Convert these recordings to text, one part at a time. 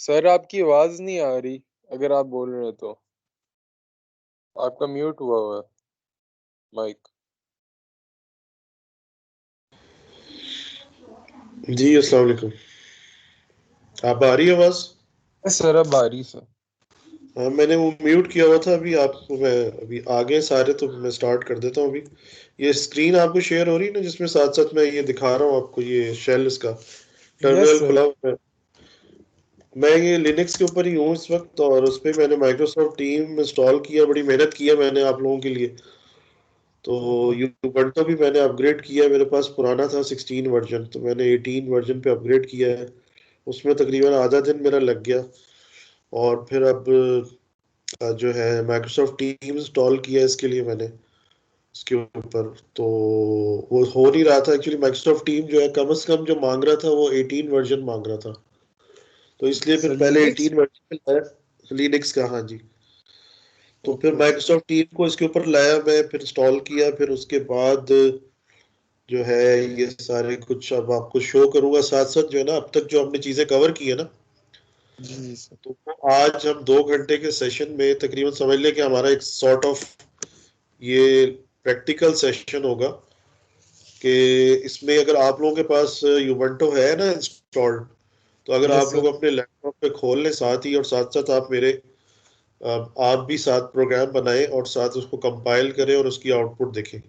Sir आपकी आवाज नहीं आ रही, अगर आप बोल रहे हो तो आपका म्यूट हुआ हुआ है माइक। जी अस्सलाम वालेकुम। आप आ रही है आवाज? सर अब आ रही सर। हाँ, मैंने वो म्यूट किया हुआ था अभी। आपको मैं अभी आगे सारे तो मैं स्टार्ट कर देता हूँ अभी। ये स्क्रीन आपको शेयर हो रही है ना, जिसमें साथ साथ मैं ये दिखा रहा हूँ आपको, ये शेल इसका यस टर्मिनल सर। खुला हुआ है। मैं ये लिनक्स के ऊपर ही हूँ इस वक्त, और उस पे मैंने माइक्रोसॉफ्ट टीम इंस्टॉल किया, बड़ी मेहनत की है मैंने आप लोगों के लिए। तो यूबंटू भी मैंने अपग्रेड किया, मेरे पास पुराना था 16 वर्जन, तो मैंने 18 वर्जन पे अपग्रेड किया है। उसमें तकरीबन आधा दिन मेरा लग गया। और फिर अब जो है माइक्रोसॉफ्ट टीम इंस्टॉल किया इसके लिए मैंने इसके ऊपर। तो वो हो नहीं रहा था एक्चुअली। माइक्रोसॉफ्ट टीम जो है कम से कम जो मांग रहा था वो 18 वर्जन मांग रहा था। तो इसलिए फिर सर पहले लिनक्स 18 वर्जन लाया लिनक्स का। हाँ जी। तो फिर ओके ओके। माइक्रोसॉफ्ट टीम को इसके ऊपर लाया मैं, फिर इंस्टॉल किया, फिर उसके बाद जो है ये सारे कुछ अब आपको शो करूंगा साथ साथ, जो है ना अब तक जो हमने चीजें कवर की है ना। जी सर। तो आज हम 2 घंटे के सेशन में तकरीबन समझ लें कि हमारा एक सॉर्ट ऑफ ये प्रैक्टिकल सेशन होगा। कि इसमें अगर आप लोगों के पास यूबंटू है ना इंस्टॉल्ड, तो अगर यस आप सर। लोग अपने लैपटॉप पे खोल लें साथ ही, और साथ साथ आप मेरे आप भी साथ प्रोग्राम बनाएं और साथ उसको कंपाइल करें और उसकी आउटपुट देखें।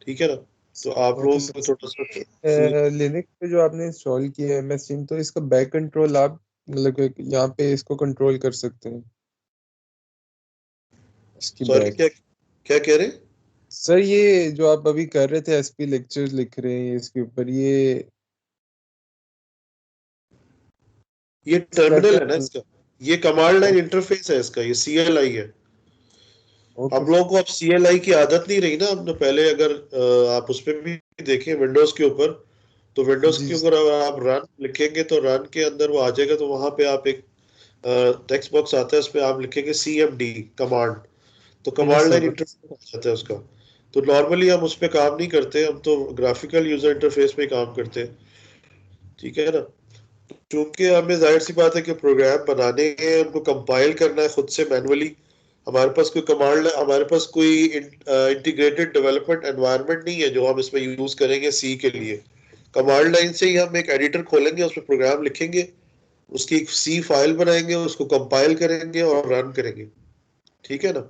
ठीक है ना? तो आप ओके लोग सर। थोड़ा सा लिनक्स पे जो आपने इंस्टॉल किया है एमएस टीम, तो इसका बैक कंट्रोल आप मतलब कि यहाँ पे इसको कंट्रोल कर सकते हैं इसकी सॉरी, बैक। क्या क्या कह रहे हैं? सर ये जो आप अभी कर रहे थे एसपी लेक्चर्स लिख रहे हैं इसके ऊपर, ये ये इसका टर्मिनल क्या है ना इसका। ये कमांड लाइन इंटरफेस है इसका, ये CLI है। ओके हम लोगों को अब CLI की आदत नहीं रही ना। हमने पहले अगर आप उस पर भी देखें विंडोज के ऊपर, तो विंडोज जी के ऊपर अगर आप रन लिखेंगे तो रन के अंदर वो आ जाएगा। तो वहां पे आप एक टेक्स्ट बॉक्स आता है, उस पर आप लिखेंगे CMD कमांड, तो कमांड लाइन सर। इंटरफेस आ जाता है उसका। तो नॉर्मली हम उस पर काम नहीं करते, हम तो ग्राफिकल यूजर इंटरफेस पे ही काम करते हैं। ठीक है ना? क्योंकि हमें जाहिर सी बात है कि प्रोग्राम बनाने हैं, उनको कंपाइल करना है खुद से मैनुअली। हमारे पास कोई इंटीग्रेटेड डेवलपमेंट एनवायरनमेंट नहीं है जो हम इसमें यूज करेंगे सी के लिए। कमांड लाइन से ही हम एक एडिटर खोलेंगे, उसमें प्रोग्राम लिखेंगे, उसकी एक सी फाइल बनाएंगे, उसको कंपाइल करेंगे और रन करेंगे। ठीक है ना?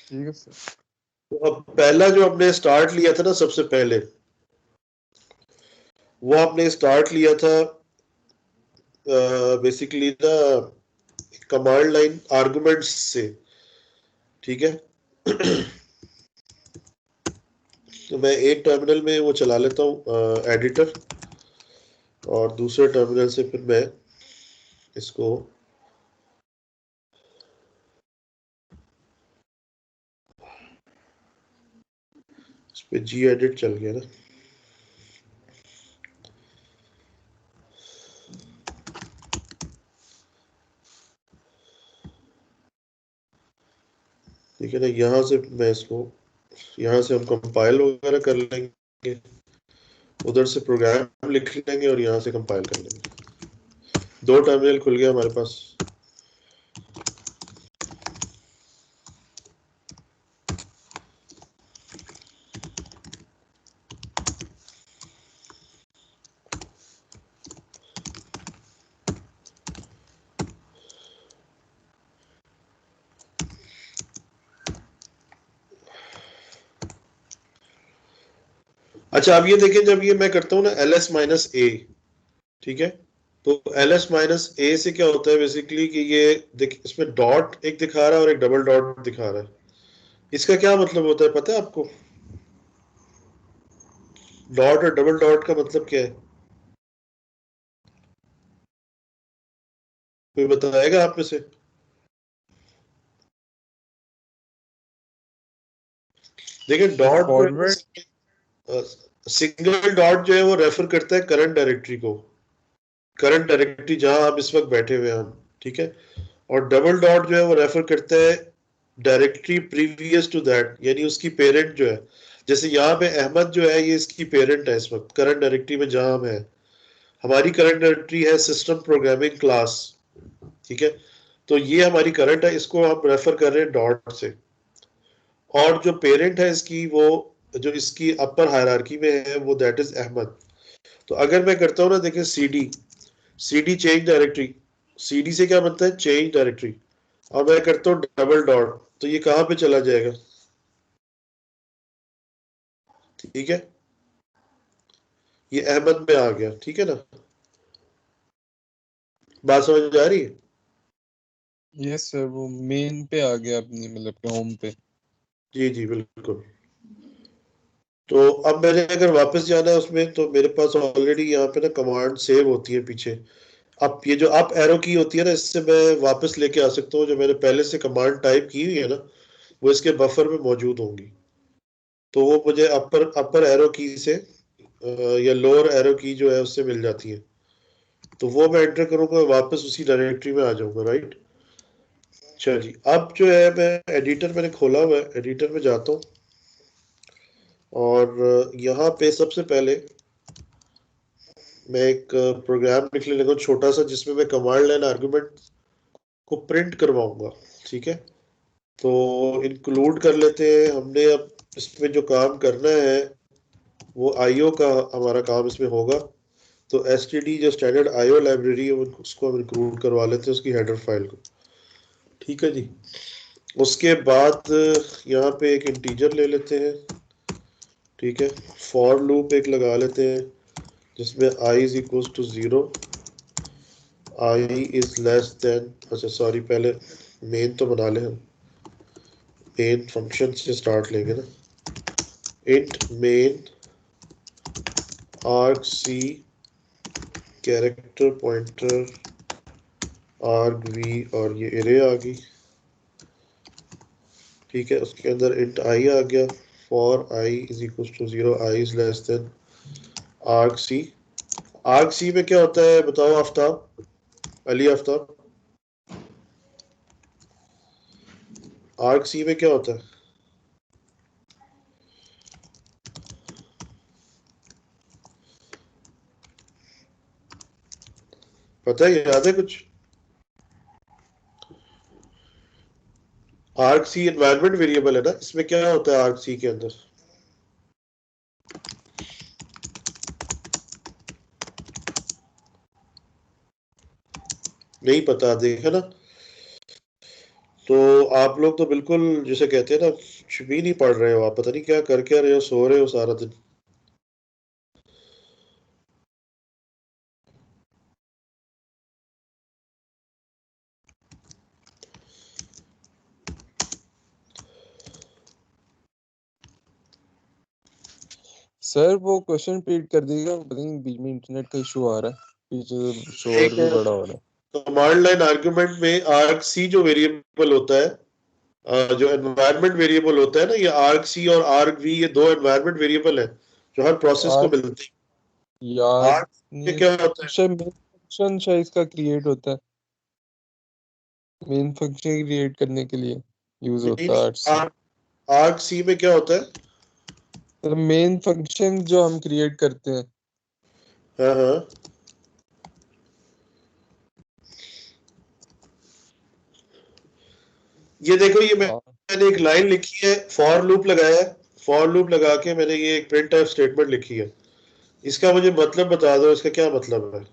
ठीक है सर। तो अब पहला जो हमने स्टार्ट लिया था ना, सबसे पहले वो आपने स्टार्ट लिया था बेसिकली ना कमांड लाइन आर्गुमेंट्स से। ठीक है? तो मैं एक टर्मिनल में वो चला लेता हूँ एडिटर, और दूसरे टर्मिनल से फिर मैं इसको इस पे जी एडिट चल गया ना। ठीक है ना? यहाँ से मैं इसको, यहाँ से हम कंपाइल वगैरह कर लेंगे, उधर से प्रोग्राम लिख लेंगे और यहाँ से कंपाइल कर लेंगे। दो टर्मिनल खुल गया हमारे पास। अच्छा, अब ये देखें, जब ये मैं करता हूँ ना LS-A, ठीक है? तो LS-A से क्या होता है बेसिकली कि ये इसमें डॉट एक दिखा रहा है और एक डबल डॉट दिखा रहा है। इसका क्या मतलब होता है पता है आपको? डॉट और डबल डॉट का मतलब क्या है? कोई बताएगा आप में से? देखिए, डॉट जो है फॉरवर्ड। सिंगल डॉट जो है वो रेफर करता है करंट डायरेक्टरी को, करंट डायरेक्टरी जहां आप इस वक्त बैठे हुए हैं हम। ठीक है? और डबल डॉट जो है वो रेफर करता है डायरेक्टरी प्रीवियस टू दैट, यानी उसकी पेरेंट जो है। जैसे यहाँ पे अहमद जो है ये इसकी पेरेंट है इस वक्त करंट डायरेक्टरी में जहां हम है। हमारी करंट डायरेक्टरी है सिस्टम प्रोग्रामिंग क्लास, ठीक है। तो ये हमारी करंट है, इसको हम रेफर कर रहे हैं डॉट से। और जो पेरेंट है इसकी, वो जो इसकी अपर हायरार्की में है वो दैट इज अहमद। तो अगर मैं करता हूँ ना, देखिए CD, CD change directory, CD से क्या बनता है चेंज डायरेक्टरी, और मैं करता हूँ डबल डॉट, तो ये कहाँ पे चला जाएगा, ठीक है, ये अहमद में आ गया, ठीक है ना। बात समझ आ रही है? यस सर, वो मेन पे आ गया अपनी, मतलब कि होम पे। जी जी बिल्कुल। तो अब मैंने अगर वापस जाना है उसमें, तो मेरे पास ऑलरेडी यहाँ पे ना कमांड सेव होती है पीछे। अब ये जो अप एरो की होती है ना, इससे मैं वापस लेके आ सकता हूँ जो मैंने पहले से कमांड टाइप की हुई है ना, वो इसके बफर में मौजूद होंगी। तो वो मुझे अपर अपर एरो की से या लोअर एरो की जो है उससे मिल जाती है। तो वो मैं एंटर करूंगा, वापस उसी डायरेक्टरी में आ जाऊंगा, राइट। अच्छा जी, अब जो है मैं एडिटर मैंने खोला हुआ है, एडिटर में जाता हूँ। और यहाँ पे सबसे पहले मैं एक प्रोग्राम लिखने लगा छोटा सा, जिसमें मैं कमांड लाइन आर्गुमेंट को प्रिंट करवाऊंगा, ठीक है। तो इंक्लूड कर लेते हैं हमने। अब इसमें जो काम करना है वो आईओ का हमारा काम इसमें होगा। तो एसटीडी जो स्टैंडर्ड आईओ लाइब्रेरी है उसको हम इंक्लूड करवा लेते हैं उसकी हेडर फाइल को, ठीक है जी। उसके बाद यहाँ पे एक इंटीजर ले लेते हैं, ठीक है। फॉर लूप एक लगा लेते हैं जिसमें i is equal to 0, i is less than, अच्छा सॉरी, पहले मेन तो बना ले हम, मेन फंक्शन से स्टार्ट लेंगे ना। Int main argc character pointer argv, और ये एरे आ गई, ठीक है। उसके अंदर इंट आई आ गया, for I is equal to 0, i is less than argc. Argc में क्या होता है बताओ आफ्ताब, अली आफ्ताब, आर्ग सी में क्या होता है? पता है, याद है कुछ? आर्ग सी एनवायरनमेंट वेरिएबल है ना, इसमें क्या होता है आर्ग सी के अंदर? नहीं पता, देखा ना। तो आप लोग तो बिल्कुल जिसे कहते हैं ना, कुछ भी नहीं पढ़ रहे हो आप, पता नहीं क्या कर क्या रहे हो, सो रहे हो सारा दिन। सर वो क्वेश्चन रिपीट कर दीजिएगा, पता नहीं बीच में इंटरनेट का इशू आ रहा है, पीछे शोर एक भी बड़ा हो रहा है। कमांड लाइन आर्गुमेंट में आर्ग सी जो वेरिएबल होता है, जो एनवायरनमेंट वेरिएबल होता है ना, ये आर्ग सी और आर्ग वी, ये दो एनवायरनमेंट वेरिएबल है जो हर प्रोसेस को आज मिलते हैं। याद आर्ग नहीं में है क्या होता सर, है? शायद मेन फंक्शन शायद इसका क्रिएट होता है, मेन फंक्शन क्रिएट करने के लिए यूज नहीं होता नहीं, है आरसी। आर्ग आर्ग सी में क्या होता है? मतलब मेन फंक्शन जो हम क्रिएट करते हैं। हाँ हाँ, ये देखो, ये हाँ मैंने एक लाइन लिखी है, फॉर लूप लगाया है। फॉर लूप लगा के मैंने ये एक प्रिंट टाइप स्टेटमेंट लिखी है। इसका मुझे मतलब बता दो, इसका क्या मतलब है?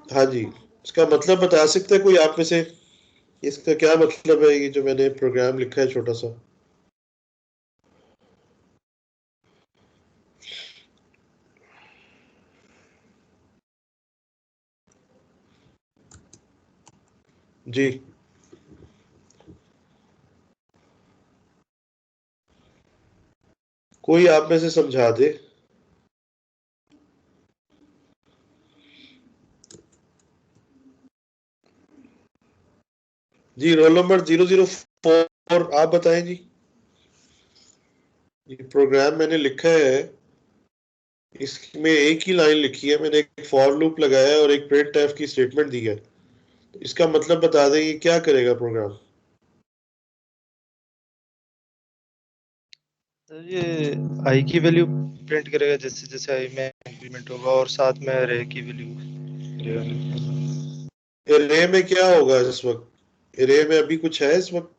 हाँ जी, इसका मतलब बता सकते हैं कोई आप में से? इसका क्या मतलब है ये जो मैंने प्रोग्राम लिखा है छोटा सा? जी, कोई आप में से समझा दे। जी, रोल नंबर 004, आप बताएं जी। ये प्रोग्राम मैंने लिखा है, इसमें एक ही लाइन लिखी है, मैंने एक फॉर लूप लगाया है और एक प्रिंट एफ की स्टेटमेंट दी है। तो इसका मतलब बता दें ये क्या करेगा प्रोग्राम। सर ये आई की वैल्यू प्रिंट करेगा जैसे जैसे आई में इंक्रीमेंट होगा, और साथ में अरे की वैल्यू करेगा। एरे में क्या होगा इस वक्त? एरे में अभी कुछ है इस वक्त?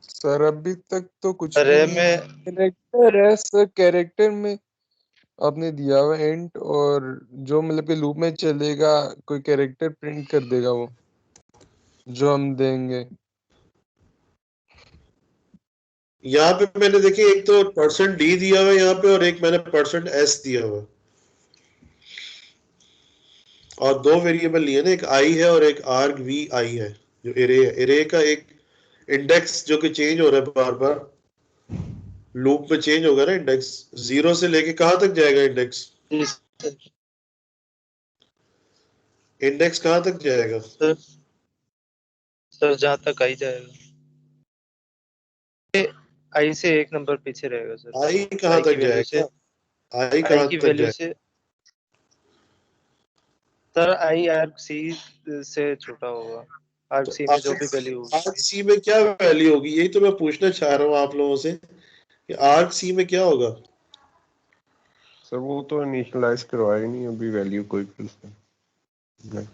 सर अभी तक तो कुछ भी अरे नहीं। में कैरेक्टर है सर, कैरेक्टर में आपने दिया हुआ एंड, और जो मतलब कि लूप में चलेगा कोई कैरेक्टर प्रिंट कर देगा वो, जो हम देंगे। यहाँ पे मैंने देखिए एक तो %d दिया हुआ है यहाँ पे, और एक मैंने %s दिया हुआ है, और दो वेरिएबल लिए ना, एक आई है और एक argv है, जो एरे है। एरे का एक इंडेक्स जो कि चेंज हो रहा है बार बार, लूप में चेंज होगा ना इंडेक्स, 0 से लेके कहाँ तक जाएगा इंडेक्स? इंडेक्स कहाँ तक जाएगा? सर सर जहाँ तक आई जाएगा, आई से एक नंबर पीछे रहेगा सर। आई कहाँ आई की तक वैल्यू से, जाएगा? आई आई कहाँ की तक वैल्यू जाएगा? से सर आई आर्क सी से छोटा होगा। आर्क तो सी में जो भी वैल्यू आर्क होगी। सी में क्या वैल्यू होगी, यही तो मैं पूछना चाह रहा हूँ आप लोगों से कि आर्क सी में क्या होगा। सर वो तो इनिशियलाइज करवाया नहीं अभी वैल्यू कोई भी उसमें।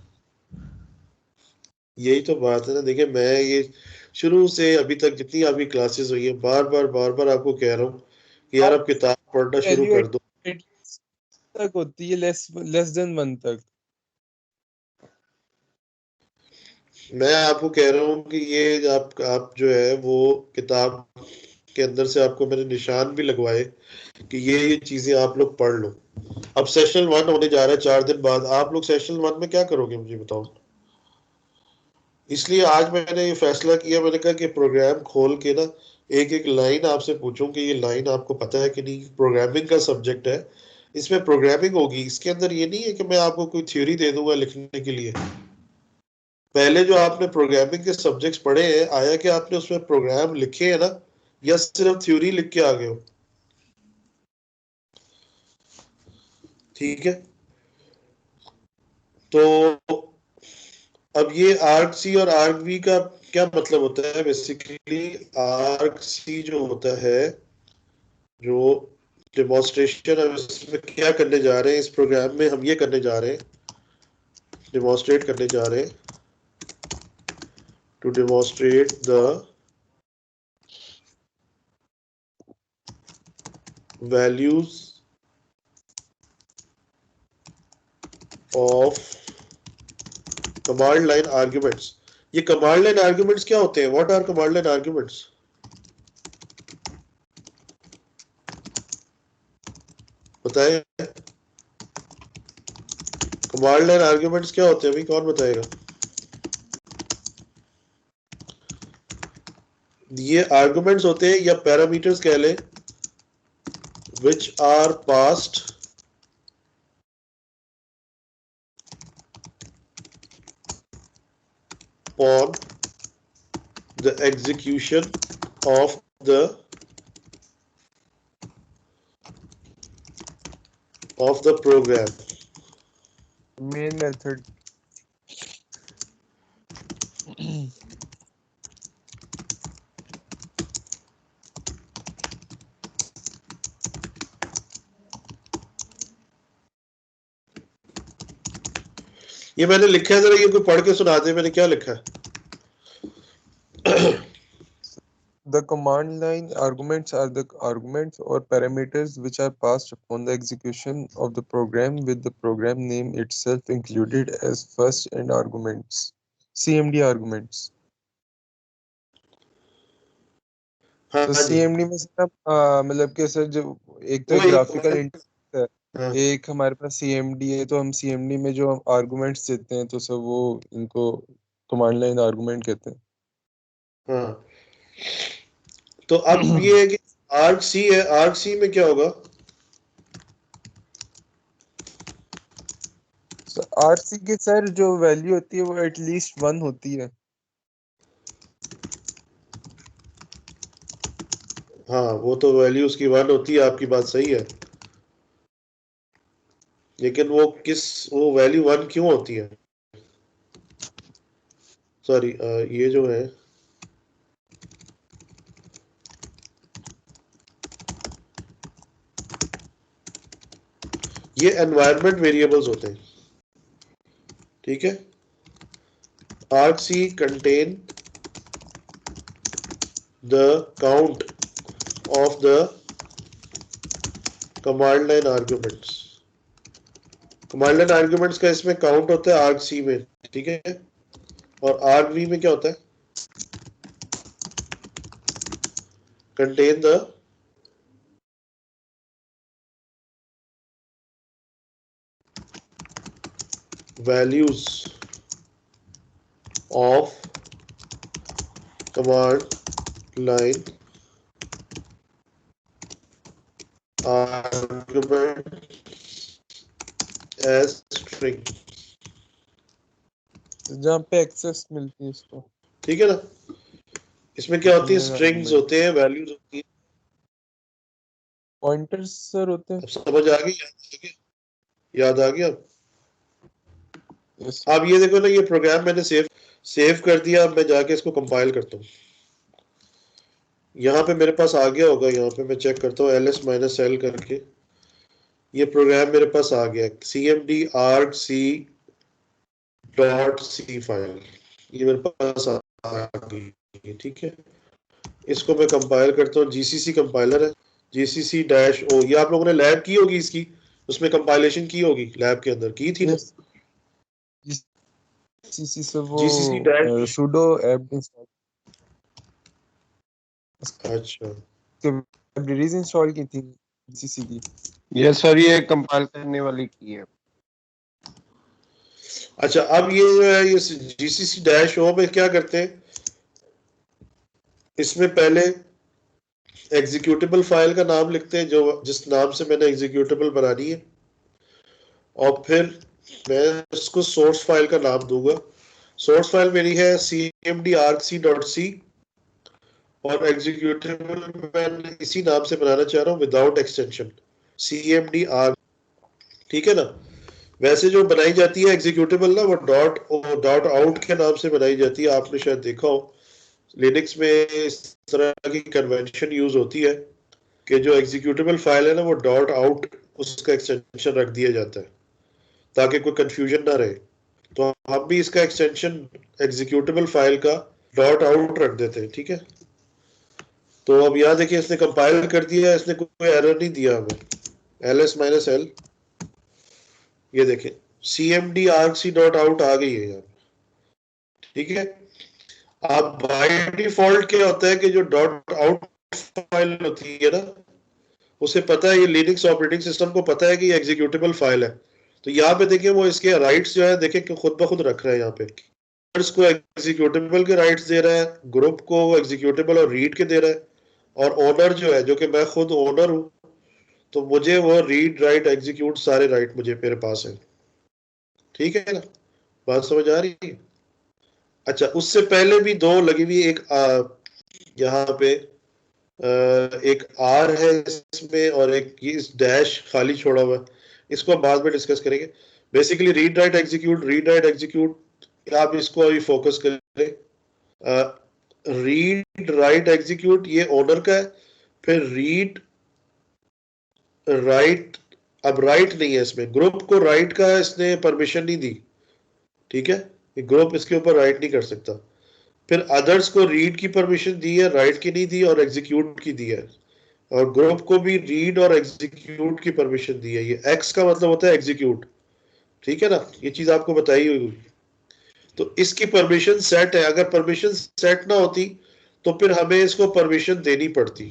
यही तो बात है ना। देखिए मैं ये शुरू से अभी तक जितनी आपकी क्लासेस हुई है, बार बार आपको कह रहा हूँ कि यार आप किताब पढ़ना शुरू वैल्यू कर दो। तक होती है, लेस देन 1 तक। मैं आपको कह रहा हूँ कि ये आप जो है वो किताब के अंदर से आपको मैंने निशान भी लगवाए कि ये चीजें आप लोग पढ़ लो। अब सेशन 1 होने जा रहा है 4 दिन बाद, आप लोग सेशन 1 में क्या करोगे मुझे बताओ। इसलिए आज मैंने ये फैसला किया, मैंने कहा कि प्रोग्राम खोल के ना एक एक लाइन आपसे पूछूं कि ये लाइन आपको पता है कि नहीं। प्रोग्रामिंग का सब्जेक्ट है, इसमें प्रोग्रामिंग होगी, इसके अंदर ये नहीं है कि मैं आपको कोई थ्योरी दे दूंगा लिखने के लिए। पहले जो आपने प्रोग्रामिंग के सब्जेक्ट्स पढ़े हैं, आया कि आपने उसमें प्रोग्राम लिखे हैं ना, या सिर्फ थ्योरी लिख के आ गए हो? ठीक है, तो अब ये आर्क सी और आर्क वी का क्या मतलब होता है? बेसिकली आर्क सी जो होता है, जो डेमोन्स्ट्रेशन हम इसमें क्या करने जा रहे हैं, इस प्रोग्राम में हम ये करने जा रहे हैं, डेमोन्स्ट्रेट करने जा रहे हैं, to demonstrate the values of command line arguments. ये कमांड लाइन आर्ग्यूमेंट्स क्या होते हैं? What are command line arguments? बताएं, कमांड लाइन आर्ग्यूमेंट्स क्या होते हैं? अभी कौन बताएगा? ये आर्गुमेंट्स होते हैं या पैरामीटर्स कह लें, which are passed on the execution of the program. Main method. ये मैंने लिखा है, जरा ये कोई पढ़ के सुना दे, मैंने क्या लिखा है? The command line arguments are the arguments or parameters which are passed upon the execution of the program with the program name itself included as first and arguments. CMD arguments. हाँ तो जी, CMD में sir मतलब कि sir जो एक तो वही graphical interface है, हाँ, एक हमारे पास CMD है, तो हम CMD में जो आर्गुमेंट्स देते हैं तो सर वो इनको कमांड लाइन आर्गुमेंट कहते हैं। हाँ। तो अब ये है कि आर्क सी है, आर्क सी में क्या होगा? RC की सर जो वैल्यू होती है वो एटलीस्ट 1 होती है। हाँ वो तो वैल्यू उसकी 1 होती है, आपकी बात सही है, लेकिन वो वैल्यू 1 क्यों होती है? सॉरी, ये जो है ये एनवायरनमेंट वेरिएबल्स होते हैं, ठीक है। argc contain the count of the command line arguments. Command line arguments का इसमें काउंट होता है argc में, ठीक है। और argv में क्या होता है? contain the values of command line argument as string, जहाँ पे एक्सेस मिलती है इसको। ठीक है ना। इसमें क्या होती है? स्ट्रिंग्स होते हैं, वैल्यूज होती है। पॉइंटर्स सर होते हैं। अब समझ आ गई? याद आ गया? Yes. अब ये देखो ना, ये प्रोग्राम मैंने सेव कर दिया। अब मैं जाके इसको कंपाइल करता हूँ। यहाँ पे मेरे पास आ गया होगा, यहाँ पे मैं चेक करता हूँ ls-l करके, ये प्रोग्राम मेरे पास आ गया, cmd argc .c फाइल, ये मेरे पास आ गई, ठीक है। इसको मैं कंपाइल करता हूँ, जीसीसी कंपाइलर है, gcc-o, ये आप लोगों ने लैब की होगी इसकी, उसमें कंपाइलेशन की होगी, लैब के अंदर की थी ना? जीसीसी से वो gcc- sudo apt इंस्टॉल, अच्छा लाइब्रेरीज इंस्टॉल की थी जीसीसी की। यस सर, ये कंपाइल करने वाली की है। अच्छा, अब ये जो है ये gcc-o में क्या करते हैं, इसमें पहले एग्जीक्यूटेबल फाइल का नाम लिखते हैं, जो जिस नाम से मैंने एग्जीक्यूटेबल बनानी है, और फिर मैं उसको सोर्स फाइल का नाम दूंगा। सोर्स फाइल मेरी है cmd-argc.c, और एग्जीक्यूटेबल मैं इसी नाम से बनाना चाह रहा हूँ विदाउट एक्सटेंशन, cmd-arg, ठीक है ना। वैसे जो बनाई जाती है एग्जीक्यूटेबल ना, वो डॉट आउट के नाम से बनाई जाती है। आपने शायद देखा हो लिनक्स में इस तरह की कन्वेंशन यूज होती है कि जो एग्जीक्यूटेबल फाइल है ना, वो डॉट आउट उसका एक्सटेंशन रख दिया जाता है ताकि कोई कंफ्यूजन ना रहे। तो हम भी इसका एक्सटेंशन एग्जीक्यूटेबल फाइल का डॉट आउट रख देते हैं, ठीक है। तो अब यहाँ देखिए, इसने कंपाइल कर दिया, इसने कोई एरर नहीं दिया हमें। ls-l, ये देखें cmd-argc.out आ गई है यहाँ, ठीक है। अब बाय डिफॉल्ट क्या होता है कि जो डॉट आउट फाइल होती है ना, उसे पता है, ये लिनक्स ऑपरेटिंग सिस्टम को पता है कि ये एग्जीक्यूटेबल फाइल है। तो यहाँ पे देखिए वो इसके राइट्स जो है देखें कि खुद ब खुद रख रहा है। यहाँ पे को एग्जीक्यूटेबल के राइट्स दे रहा है, ग्रुप को एग्जीक्यूटेबल और रीड के दे रहा है, और ओनर जो है, जो कि मैं खुद ओनर हूँ, तो मुझे वो रीड राइट एग्जीक्यूट सारे राइट मुझे मेरे पास है, ठीक है ना। बात समझ आ रही है? अच्छा, उससे पहले भी दो लगी हुई, एक यहाँ पे एक आर है इसमें, और एक ये इस डैश खाली छोड़ा हुआ है, इसको हम बाद में डिस्कस करेंगे। बेसिकली रीड राइट एग्जीक्यूट, आप इसको अभी फोकस करें। रीड राइट एग्जीक्यूट ये ओनर का है, फिर रीड राइट, अब राइट नहीं है इसमें, ग्रुप को राइट का इसने परमिशन नहीं दी, ठीक है। ये ग्रुप इसके ऊपर राइट नहीं कर सकता। फिर अदर्स को रीड की परमिशन दी है, राइट की नहीं दी, और एग्जीक्यूट की दी है। और ग्रुप को भी रीड और एग्जीक्यूट की परमिशन दी है। ये एक्स का मतलब होता है एग्जीक्यूट, ठीक है ना, ये चीज आपको बताई हुई। तो इसकी परमिशन सेट है, अगर परमिशन सेट ना होती तो फिर हमें इसको परमिशन देनी पड़ती।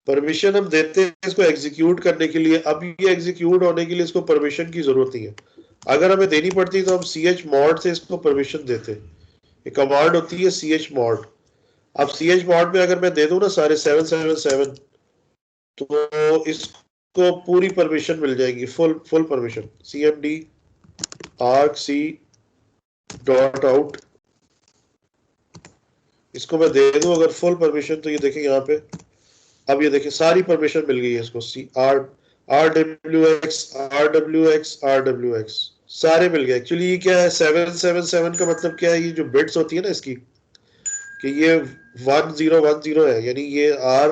परमिशन हम देते हैं इसको एग्जीक्यूट करने के लिए, अब ये एग्जीक्यूट होने के लिए इसको परमिशन की जरूरत नहीं है। अगर हमें देनी पड़ती तो हम chmod से इसको परमिशन देते। एक कमांड होती है chmod। अब chmod में अगर मैं दे दूं ना सारे 777, तो इसको पूरी परमिशन मिल जाएगी, फुल परमिशन, cmd argc.out, इसको मैं दे दूं अगर फुल परमिशन, तो ये देखें यहाँ पे अब ये देखिए सारी परमिशन मिल गई है इसको, सी RWX सारे मिल गए। एक्चुअली ये क्या है, 777 का मतलब क्या है, ये जो बिट्स होती है ना इसकी, कि ये 1010 है, यानी ये R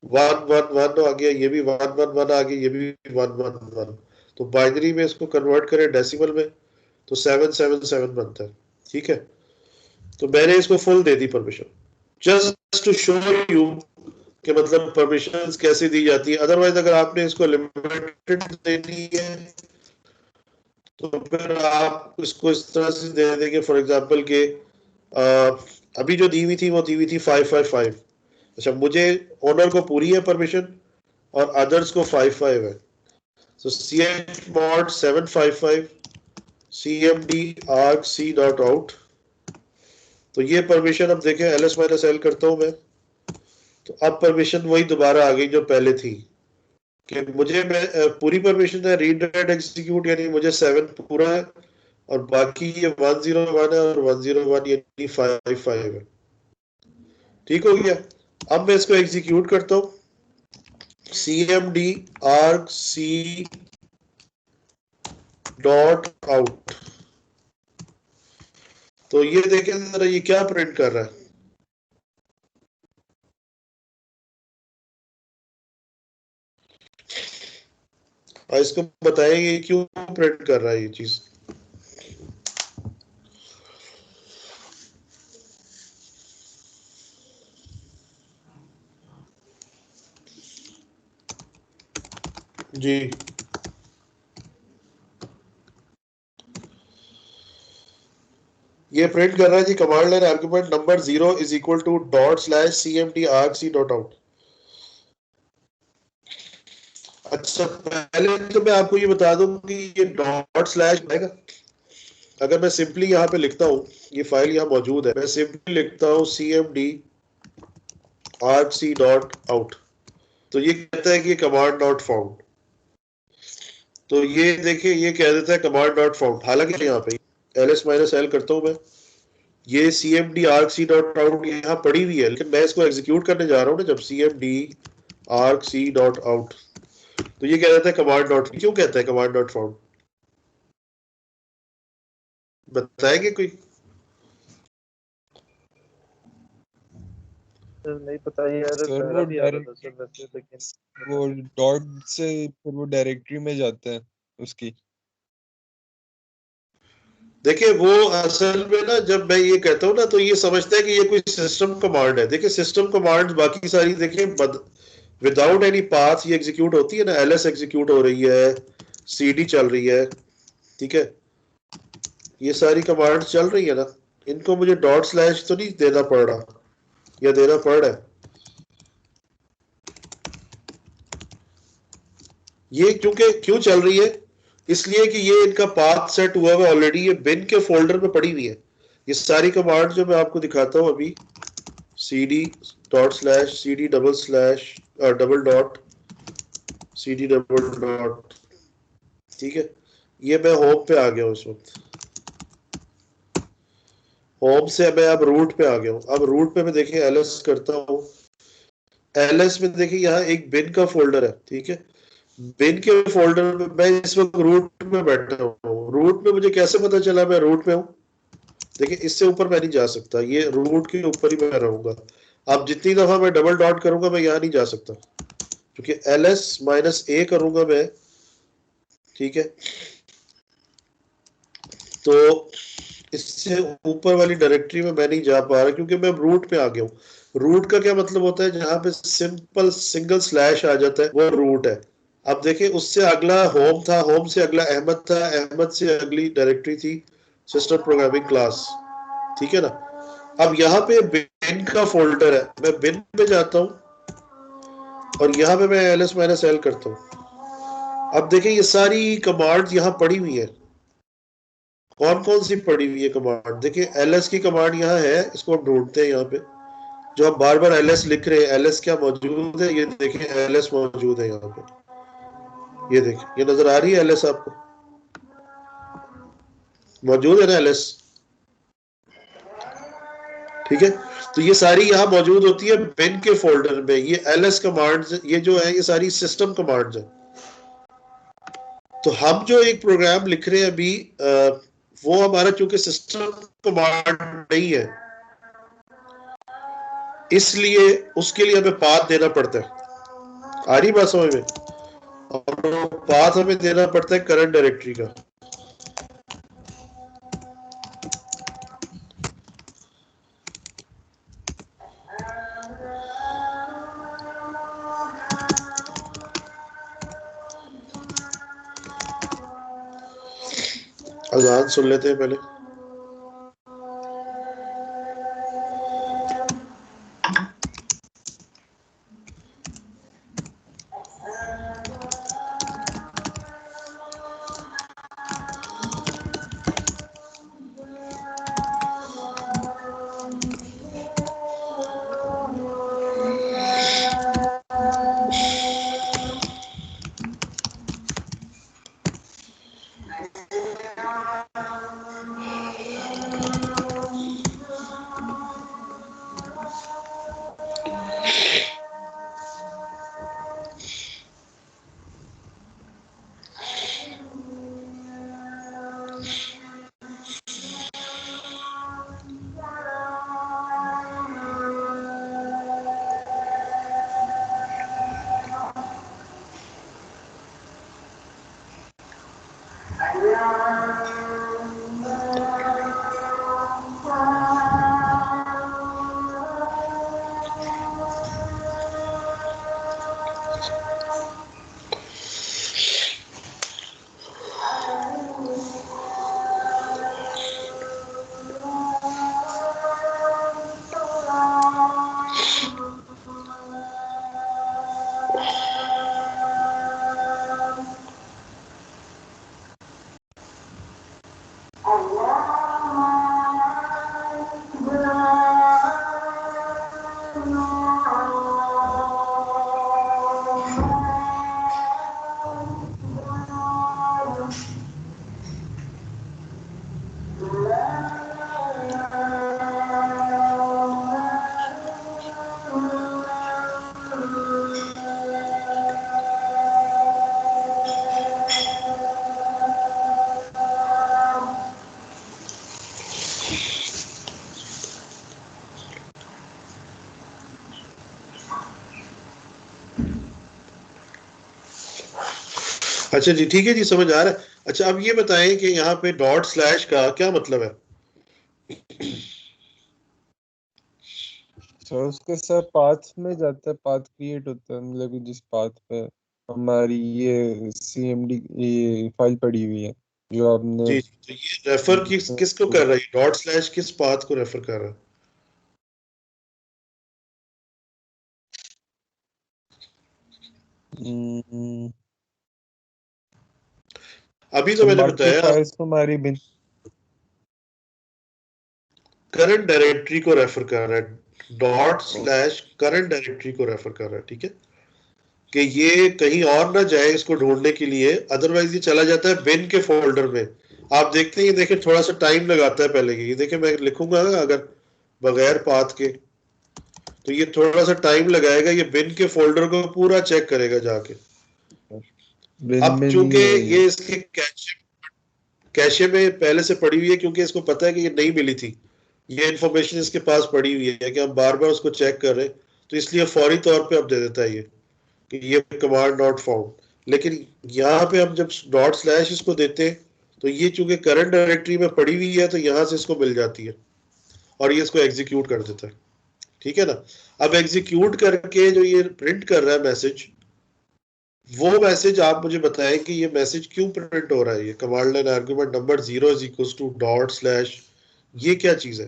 111 आ गया, ये भी 111 आ गया, ये भी 111। तो बाइनरी में इसको कन्वर्ट करें डेसिमल में तो 777 बनता है। ठीक है, तो मैंने इसको फुल दे दी permission, just to show you कि मतलब परमिशंस कैसे दी जाती है। अदरवाइज अगर आपने इसको लिमिटेड देनी है तो फिर आप इसको इस तरह से दे देंगे, फॉर एग्जांपल के अभी जो दी हुई थी वो दी हुई थी 555। अच्छा, मुझे ओनर को पूरी है परमिशन और अदर्स को 55 है। सो chmod 755 cmd arg c dot out. तो ये परमिशन अब देखें ls-l करता हूं मैं, तो अब परमिशन वही दोबारा आ गई जो पहले थी, कि मुझे मैं पूरी परमिशन है रीड राइट एग्जीक्यूट, यानी मुझे 7 पूरा है और बाकी ये 101 है और 101 यानी 55 है। ठीक हो गया। अब मैं इसको एग्जीक्यूट करता हूं, cmd arg c dot out. तो ये देखें जरा ये क्या प्रिंट कर रहा है। और इसको बताएंगे क्यों प्रिंट कर रहा है ये चीज। जी, ये प्रिंट कर रहा है जी, command line argument number 0 is equal to dot slash cmd arg c dot out. अच्छा, पहले तो मैं आपको ये बता दूं कि ये डॉट स्लैश आएगा। अगर मैं सिंपली यहाँ पे लिखता हूँ, ये फाइल यहाँ मौजूद है, मैं सिंपली लिखता हूँ cmd arg c dot out, तो ये कहता है कि कमांड नॉट फाउंड। तो ये देखिए ये कह देता है कमांड नॉट फाउंड, हालांकि यहाँ पे ls-l करता हूँ मैं, ये cmd arg c dot out यहाँ पड़ी हुई है, लेकिन मैं इसको एग्जीक्यूट करने जा रहा हूँ ना जब cmd arg c dot out, तो ये कह देता है कमांड नॉट। क्यों कहता है कमांड नॉट फाउंड, बताएंगे कोई? सर नहीं पता, ये एरर सर पहला वो भी आ रहा था सर डायरेक्टरी, वैसे, लेकिन वो पता नहीं। डॉट से फिर वो डायरेक्टरी में जाते हैं उसकी। देखिए वो असल में ना, जब मैं ये कहता हूँ ना तो ये समझता है कि ये कोई सिस्टम कमांड है। देखिए सिस्टम कमांड बाकी सारी देखिए विदाउट एनी पाथ ये एग्जीक्यूट होती है ना, ls एग्जीक्यूट हो रही है, cd चल रही है, ठीक है, ये सारी कमांड चल रही है ना, इनको मुझे डॉट स्लैश तो नहीं देना पड़ रहा, या देना पड़ रहा है। ये क्योंकि क्यों चल रही है, इसलिए कि ये इनका पाथ सेट हुआ हुआ ऑलरेडी, ये बिन के फोल्डर में पड़ी हुई है। ये सारी कमांड जो मैं आपको दिखाता हूं अभी, cd dot slash cd double slash double dot cd double dot, ठीक है, ये मैं होम पे आ गया हूं इस वक्त। होम से मैं अब रूट पे आ गया हूं। अब रूट पे मैं देखिए ls करता हूं, ls में देखिए यहाँ एक बिन का फोल्डर है, ठीक है, बिन के फोल्डर में मैं इस वक्त रूट में बैठा हूँ। रूट में मुझे कैसे पता चला मैं रूट में हूँ, देखिए इससे ऊपर मैं नहीं जा सकता, ये रूट के ऊपर ही मैं रहूंगा। अब जितनी दफा मैं डबल डॉट करूंगा मैं यहाँ नहीं जा सकता, क्योंकि ls-a करूंगा मैं, ठीक है, तो इससे ऊपर वाली डायरेक्टरी में मैं नहीं जा पा रहा क्योंकि मैं रूट पे आ गया हूँ। रूट का क्या मतलब होता है, जहां पे सिंपल सिंगल स्लैश आ जाता है वो रूट है। अब देखिए उससे अगला होम था, होम से अगला अहमद था, अहमद से अगली डायरेक्टरी थी सिस्टम प्रोग्रामिंग क्लास, ठीक है ना। अब यहाँ पे बिन का फोल्डर है, मैं बिन पे जाता हूँ और यहाँ पे मैं ls-l करता हूँ। अब देखिए ये सारी कमांड यहाँ पड़ी हुई है। कौन कौन सी पड़ी हुई है कमांड, देखिए ls की कमांड यहाँ है, इसको हम ढूंढते हैं यहाँ पे, जो हम बार बार ls लिख रहे हैं, ls क्या मौजूद है, ये देखिए ls मौजूद है यहाँ पे, ये देखिए ये नजर आ रही है ls आपको, मौजूद है ना ls, ठीक है। तो ये सारी यहाँ मौजूद होती है बिन के फोल्डर में। ये ls कमांड्स, ये जो है ये सारी सिस्टम कमांड्स है। तो हम जो एक प्रोग्राम लिख रहे हैं अभी, वो हमारा चूंकि सिस्टम कमांड नहीं है, इसलिए उसके लिए हमें पाथ देना पड़ता है। आ रही बात समझ में? और पाथ हमें देना पड़ता है करंट डायरेक्टरी का। अजान सुन लेते हैं पहले। अच्छा जी, ठीक है जी, समझ आ रहा है। अच्छा, अब ये बताएं कि यहाँ पे डॉट स्लैश का क्या मतलब है? तो उसके साथ पाथ में जाता है, पाथ क्रिएट होता है, मतलब कि जिस पाथ पे हमारी ये CMD ये फाइल पड़ी हुई है जो आपने। जी जी, तो ये रेफर किसको कर रहा है? डॉट स्लैश किस पाथ को रेफर कर रहा है? हम्म, अभी तो तो मैंने बाकी बताया फाइल्स को हमारी बिन। करंट डायरेक्टरी को रेफर कर रहा है। डॉट स्लैश करंट डायरेक्टरी को रेफर कर रहा है, ठीक है, कि ये कहीं और ना जाए इसको ढूंढने के लिए, अदरवाइज ये चला जाता है बिन के फोल्डर में। आप देखते हैं, ये देखें थोड़ा सा टाइम लगाता है पहले ये देखें, मैं लिखूंगा ना अगर बगैर पाथ के, तो ये थोड़ा सा टाइम लगाएगा, ये बिन के फोल्डर को पूरा चेक करेगा जाके। बिन अब में नहीं चूंकि है ये। ये इसके कैशे कैशे में पहले से पड़ी हुई है, क्योंकि इसको पता है कि ये नहीं मिली थी, ये इन्फॉर्मेशन इसके पास पड़ी हुई है कि हम बार बार उसको चेक कर रहे हैं, तो इसलिए फौरी तौर पे अब दे देता है ये कि ये कमांड नॉट फाउंड। लेकिन यहाँ पे हम जब डॉट स्लैश इसको देते हैं, तो ये चूंकि करंट डायरेक्टरी में पड़ी हुई है, तो यहाँ से इसको मिल जाती है और ये इसको एग्जीक्यूट कर देता है, ठीक है ना। अब एग्जीक्यूट करके जो ये प्रिंट कर रहा है मैसेज, वो मैसेज आप मुझे बताएं कि ये मैसेज क्यों प्रिंट हो रहा है? ये command line argument number 0 is equal to dot slash, ये क्या चीज है?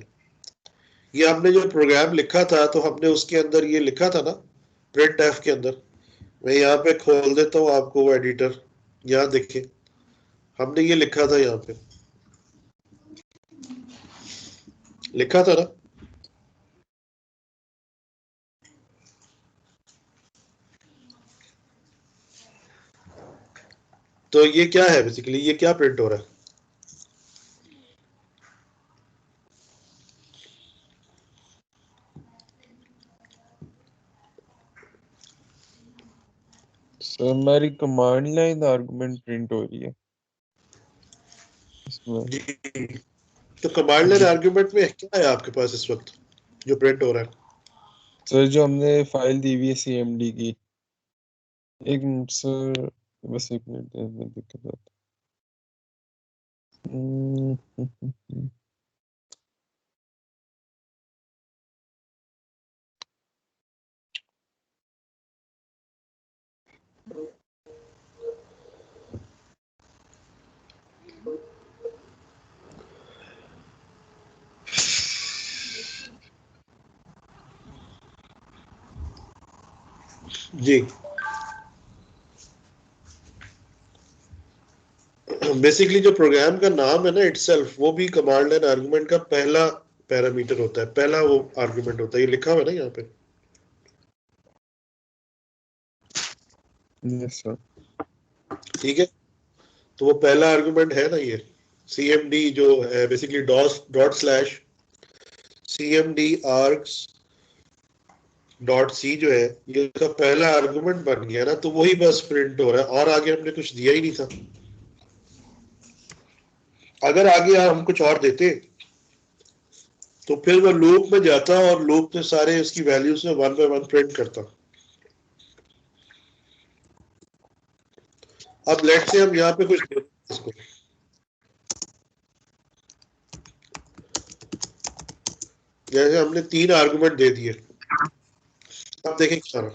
ये हमने जो प्रोग्राम लिखा था, तो हमने उसके अंदर ये लिखा था ना, प्रिंट एफ के अंदर। मैं यहाँ पे खोल देता हूँ आपको वो एडिटर, यहाँ देखिए हमने ये लिखा था, यहाँ पे लिखा था ना। तो ये क्या है बेसिकली, ये क्या प्रिंट हो रहा है? तो हमारी कमांड लाइन आर्गुमेंट प्रिंट हो रही है इसमें। जी, तो कमांड लाइन आर्गुमेंट में क्या है आपके पास इस वक्त जो प्रिंट हो रहा है? सर जो हमने फाइल दी हुई है CMD की, एक मिनट सर, बस एक मिनट में दिक्कत आता है। जी, बेसिकली जो प्रोग्राम का नाम है ना इटसेल्फ, वो भी कमांड लाइन आर्गुमेंट का पहला पैरामीटर होता है, पहला वो आर्गुमेंट होता है, ये लिखा हुआ है ना यहाँ पे। Yes sir. ठीक है, तो वो पहला आर्गुमेंट है ना ये CMD जो है, basically dot slash CMD args dot c जो है, ये उसका पहला आर्गुमेंट बन गया ना, तो वही बस प्रिंट हो रहा है, और आगे हमने कुछ दिया ही नहीं था। अगर आगे हम कुछ और देते तो फिर वो लूप में जाता और लूप में सारे उसकी वैल्यूज में 1 बाय 1 प्रिंट करता। अब लेट से हम यहाँ पे कुछ देते हैं इसको, जैसे हमने 3 आर्गुमेंट दे दिए, अब देखें क्या रहा।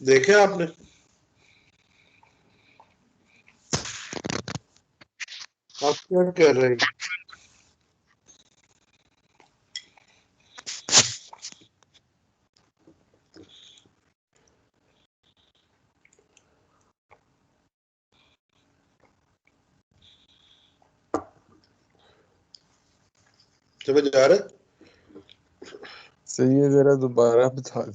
देखे आपने, आप क्या कर रहे हैं? समझ आ रहा है? सही है, जरा दोबारा बता दें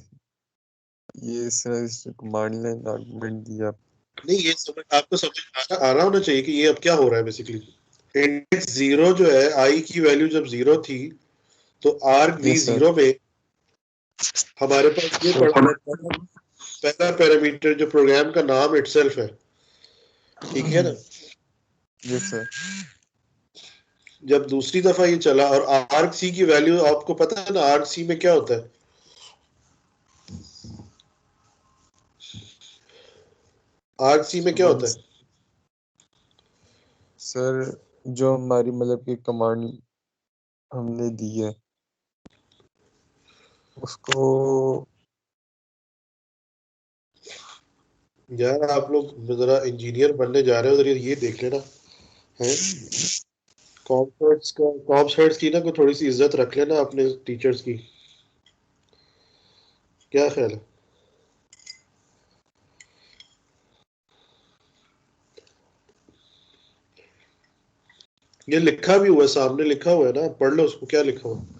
ये सर कमांड लाइन आर्गुमेंट दिया। नहीं, ये समझ आपको समझ आ रहा होना चाहिए कि ये अब क्या हो रहा है। बेसिकली इंडेक्स 0 जो है, आई की वैल्यू जब 0 थी, तो आर्ग वी यस सर। 0 में हमारे पास ये पड़ा था, पहला पैरामीटर जो प्रोग्राम का नाम इटसेल्फ है, ठीक है ना। Yes sir. जब दूसरी दफा ये चला और आर्ग सी की वैल्यू आपको पता है ना, आर्ग सी में क्या होता है? आर्ग सी में क्या होता है? सर जो हमारी मतलब कि कमांड हमने दी है उसको, यार आप लोग जरा इंजीनियर बनने जा रहे हो, जरा ये देख लेना है। कॉम्स की ना कोई थोड़ी सी इज्जत रख लेना अपने टीचर्स की, क्या ख्याल है? ये लिखा भी हुआ है, सामने लिखा हुआ है ना, पढ़ लो उसको, क्या लिखा हुआ है।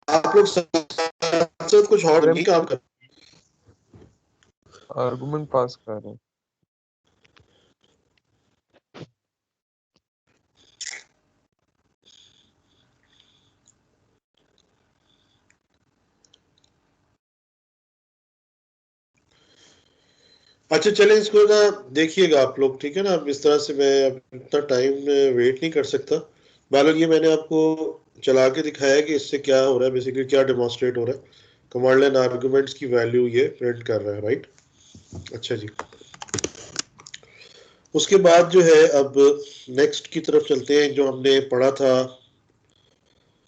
आप लोग साथ साथ कुछ और नहीं काम कर। आर्गुमेंट पास कर रहे हैं। अच्छा चले, इसको ना देखिएगा आप लोग, ठीक है ना। अब इस तरह से मैं अब इतना टाइम वेट नहीं कर सकता। बालक ये मैंने आपको चला के दिखाया है कि इससे क्या हो रहा है, बेसिकली क्या डेमोन्स्ट्रेट हो रहा है। कमांड लाइन आर्गुमेंट्स की वैल्यू ये प्रिंट कर रहा है, राइट। अच्छा जी, उसके बाद जो है अब नेक्स्ट की तरफ चलते हैं, जो हमने पढ़ा था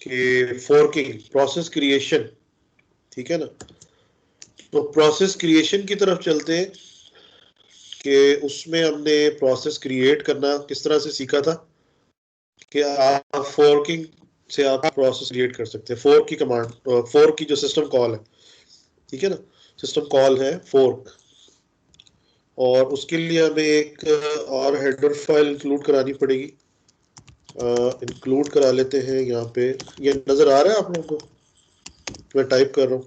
कि फोर्किंग, प्रोसेस क्रिएशन, ठीक है ना। तो प्रोसेस क्रिएशन की तरफ चलते हैं कि उसमें हमने प्रोसेस क्रिएट करना किस तरह से सीखा था कि आप फोर्किंग से आप प्रोसेस क्रिएट कर सकते हैं। फोर्क की कमांड, फोर्क की जो सिस्टम कॉल है, ठीक है ना, सिस्टम कॉल है फोर्क, और उसके लिए हमें एक और हेडर फाइल इंक्लूड करानी पड़ेगी। इंक्लूड करा लेते हैं यहाँ पे। ये नजर आ रहा है आप लोगों को? मैं टाइप कर रहा हूँ,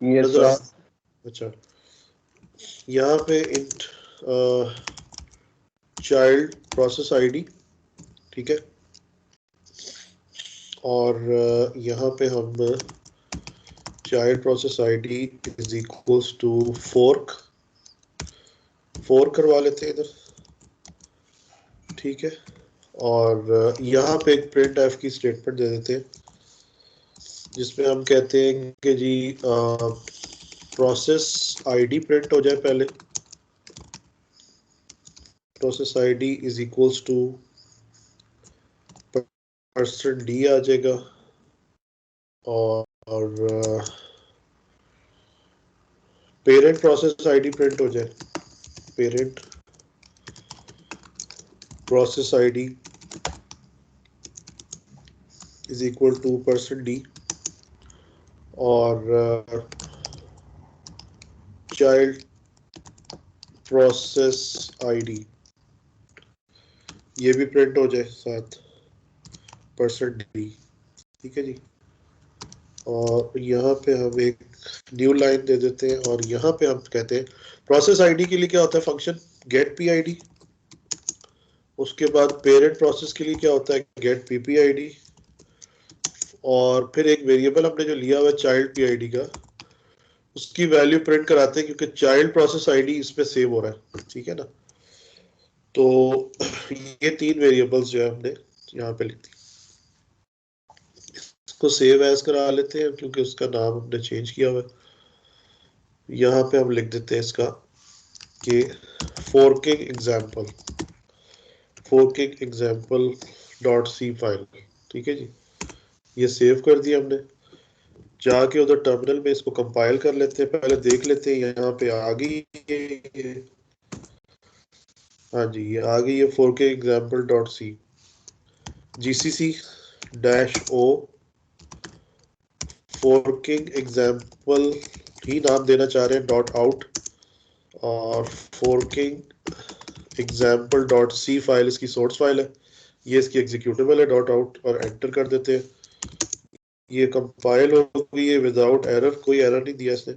यस नजर आ सर। अच्छा, यहाँ पे इंट चाइल्ड प्रोसेस आईडी, ठीक है, और यहाँ पे हम child process ID is equals to fork करवा लेते हैं इधर, ठीक है, और यहाँ पे एक प्रिंट एफ की स्टेटमेंट दे देते हैं जिसमें हम कहते हैं कि जी प्रोसेस आईडी प्रिंट हो जाए पहले, process ID is equals to %d आ जाएगा, और पेरेंट प्रोसेस आईडी प्रिंट हो जाए, parent process ID is equal to %d, और चाइल्ड प्रोसेस आईडी ये भी प्रिंट हो जाए साथ %d, ठीक है जी। और यहाँ पे हम एक न्यू लाइन दे देते हैं और यहाँ पे हम कहते हैं प्रोसेस आईडी के लिए क्या होता है फंक्शन गेट पी आईडी, उसके बाद पेरेंट प्रोसेस के लिए क्या होता है गेट पी आईडी, और फिर एक वेरिएबल हमने जो लिया हुआ है चाइल्ड पी आईडी का उसकी वैल्यू प्रिंट कराते हैं क्योंकि चाइल्ड प्रोसेस आईडी इसमें सेव हो रहा है, ठीक है ना। तो ये 3 वेरिएबल्स जो है हमने यहाँ पे लिख दी, इसको सेव एज करा लेते हैं क्योंकि उसका नाम हमने चेंज किया हुआ है। यहाँ पे हम लिख देते हैं इसका कि फोर्किंग एग्जाम्पल डॉट सी फाइल, ठीक है जी। ये सेव कर दिया हमने, जाके उधर टर्मिनल में इसको कंपाइल कर लेते हैं, पहले देख लेते हैं यहाँ पे आ गई ये, हाँ जी ये आ गई है forking example dot c, GCC -o forking example ही नाम देना चाह रहे हैं डॉट आउट, और फोर्किंग एग्जाम्पल डॉट सी फाइल इसकी सोर्स फाइल है, ये इसकी एग्जीक्यूटेबल है डॉट आउट, और एंटर कर देते हैं। ये कंपाइल हो गई है विदाउट एरर, कोई एरर नहीं दिया इसने,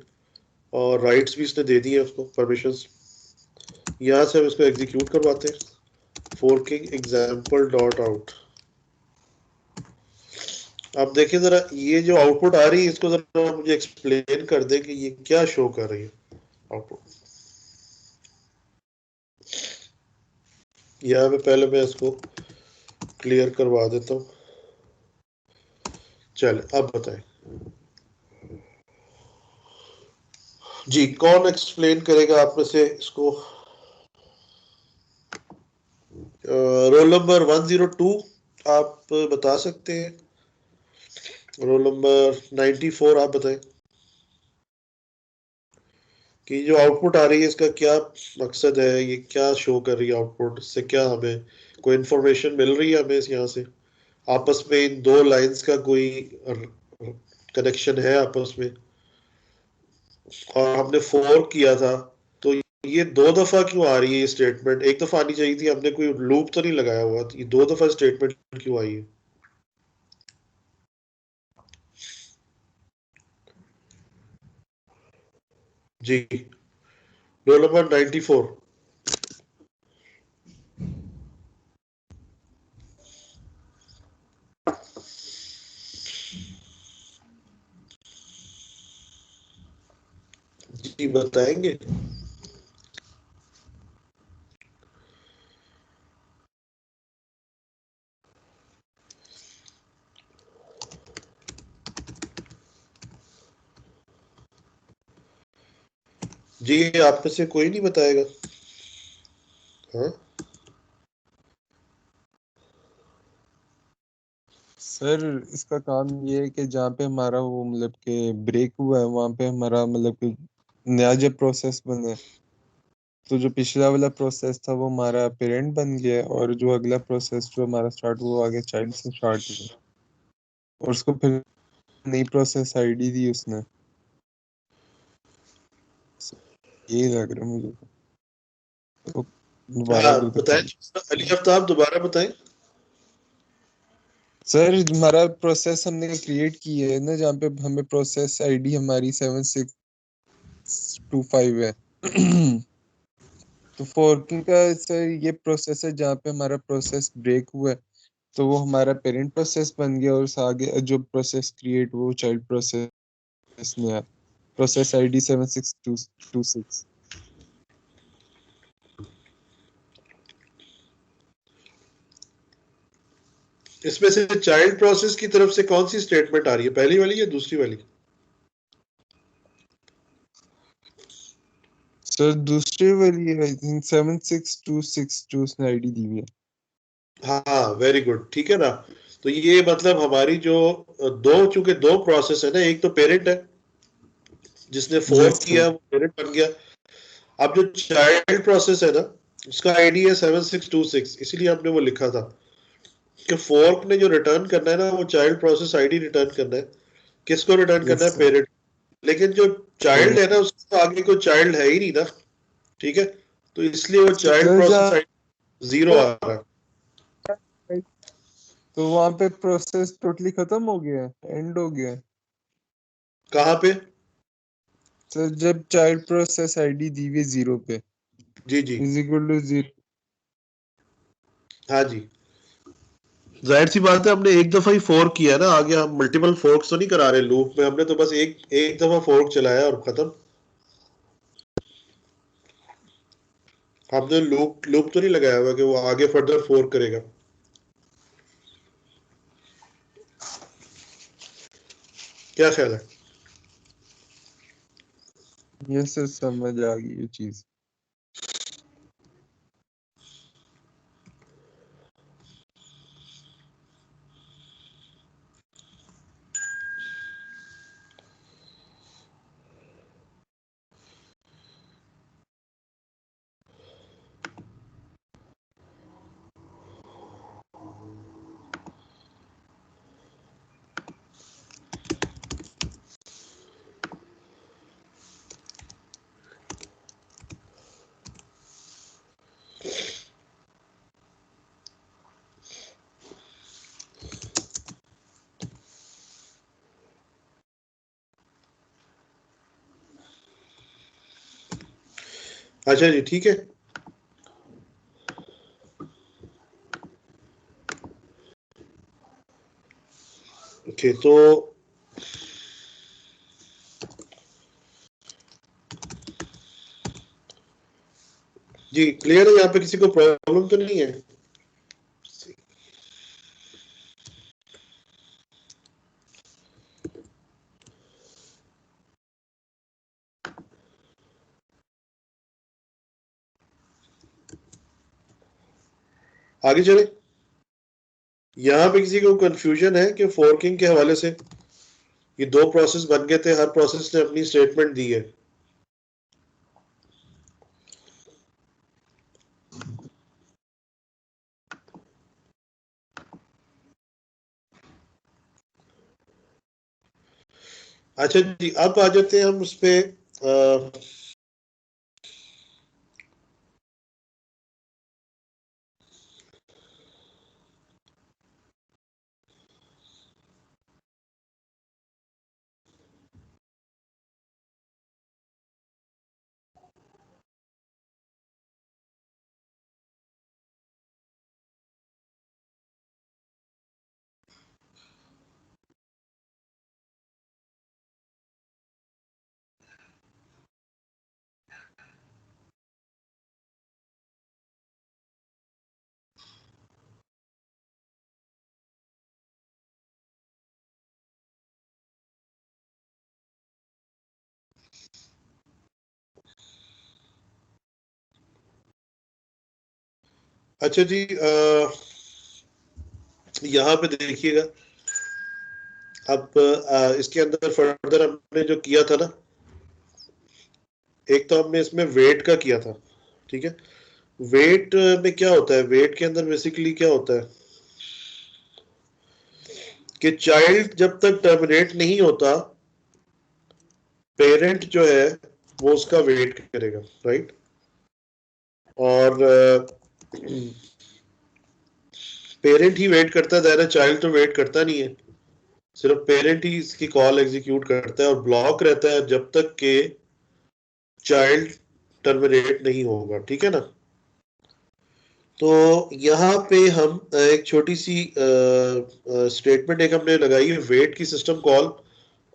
और राइट्स भी इसने दे दी है उसको परमिशंस। यहाँ से हम इसको एग्जीक्यूट करवाते हैं फोर्किंग एग्जाम्पल डॉट आउट। अब देखिए जरा ये जो आउटपुट आ रही है इसको जरा मुझे एक्सप्लेन कर दे कि ये क्या शो कर रही है आउटपुट। यहाँ पे पहले मैं इसको क्लियर करवा देता हूँ, चले अब बताएं जी, कौन एक्सप्लेन करेगा आप में से इसको। रोल नंबर 102 आप बता सकते हैं, रोल नंबर 94 आप बताएं कि जो आउटपुट आ रही है इसका क्या मकसद है, ये क्या शो कर रही है आउटपुट, इससे क्या हमें कोई इंफॉर्मेशन मिल रही है हमें यहाँ से, आपस में इन दो लाइंस का कोई कनेक्शन है आपस में, और हमने 4 किया था तो ये 2 दफा क्यों आ रही है ये स्टेटमेंट, एक दफा आनी चाहिए थी, हमने कोई लूप तो नहीं लगाया हुआ, ये 2 दफा स्टेटमेंट क्यों आई है। जी रोल नंबर 94 जी बताएंगे। जी आप में से कोई नहीं बताएगा। हाँ सर इसका काम ये है कि जहाँ पे हमारा वो मतलब कि ब्रेक हुआ है वहाँ पे हमारा मतलब कि नया जब प्रोसेस बना है तो जो पिछला वाला प्रोसेस था वो हमारा पेरेंट बन गया है, और जो अगला प्रोसेस जो हमारा स्टार्ट हुआ वो आगे चाइल्ड से स्टार्ट हुआ, और उसको फिर नई प्रोसेस आईडी दी उसने। ये लग रहा है मुझे तो दोबारा हाँ एक बार बताएं, बताइए। अली आफ्ताब दोबारा बताएं। सर हमारा प्रोसेस हमने क्रिएट की है ना, जहाँ पे हमें प्रोसेस आईडी हमारी 767 7625 है। तो फोर्किंग का सर ये प्रोसेस है जहाँ पे हमारा प्रोसेस ब्रेक हुआ है, तो वो हमारा पेरेंट प्रोसेस बन गया और उस आगे जो प्रोसेस क्रिएट वो चाइल्ड प्रोसेस में है। Process ID 76226। इसमें से चाइल्ड प्रोसेस की तरफ से कौन सी स्टेटमेंट आ रही है, पहली वाली या दूसरी वाली? सर दूसरी वाली आई थिंक 76262 उसने आईडी दी हुई है। हाँ वेरी गुड, ठीक है ना। तो ये मतलब हमारी जो चूंकि दो प्रोसेस है ना, एक तो पेरेंट है जिसने फोर्क यस किया, सर। वो पेरेंट बन गया। अब जो चाइल्ड प्रोसेस है ना, उसका आईडी है 7626, इसीलिए हमने वो लिखा था कि फोर्क ने जो रिटर्न करना है ना, वो चाइल्ड प्रोसेस आईडी रिटर्न करना है। किसको रिटर्न करना यस है? सर। पेरेंट। लेकिन जो चाइल्ड है पेरेंट। ना, उसको आगे कोई चाइल्ड है ही नहीं ना, ठीक है। तो इसलिए वो चाइल्ड सर प्रोसेस जहाँ आईडी 0 आ रहा है। तो वहाँ पे प्रोसेस टोटली खत्म हो गया है, एंड हो गया है। कहाँ पे? सर जब चाइल्ड प्रोसेस आईडी दी हुई 0 पे जी जी, इज इक्वल टू 0। हाँ जी। जाहिर सी बात है, हमने एक दफा ही फोर्क किया है ना, आगे हम मल्टीपल फोर्क्स तो नहीं करा रहे लूप में, हमने तो बस एक एक दफा फोर्क चलाया और खत्म। हमने लूप लूप तो नहीं लगाया हुआ कि वो आगे फर्दर फोर्क करेगा। क्या ख्याल है? ये सर समझ आ गई ये चीज। अच्छा जी, ठीक है। ओके, तो जी क्लियर है, यहाँ पे किसी को प्रॉब्लम तो नहीं है? आगे चले। यहाँ पे किसी को कंफ्यूजन है कि फोर्किंग के हवाले से? ये दो प्रोसेस बन गए थे, हर प्रोसेस ने अपनी स्टेटमेंट दी है। अच्छा जी, अब आ जाते हैं हम उस पे। अच्छा जी, यहाँ पे देखिएगा। अब इसके अंदर फर्दर हमने जो किया था ना, एक तो हमने इसमें वेट का किया था, ठीक है। वेट में क्या होता है? वेट के अंदर बेसिकली क्या होता है कि चाइल्ड जब तक टर्मिनेट नहीं होता, पेरेंट जो है वो उसका वेट करेगा, राइट। और पेरेंट ही वेट करता है, चाइल्ड तो वेट करता नहीं है। सिर्फ पेरेंट ही इसकी कॉल एग्जीक्यूट करता है और ब्लॉक रहता है जब तक के चाइल्ड टर्मिनेट नहीं होगा, ठीक है ना। तो यहाँ पे हम एक छोटी सी स्टेटमेंट एक हमने लगाई है वेट की सिस्टम कॉल,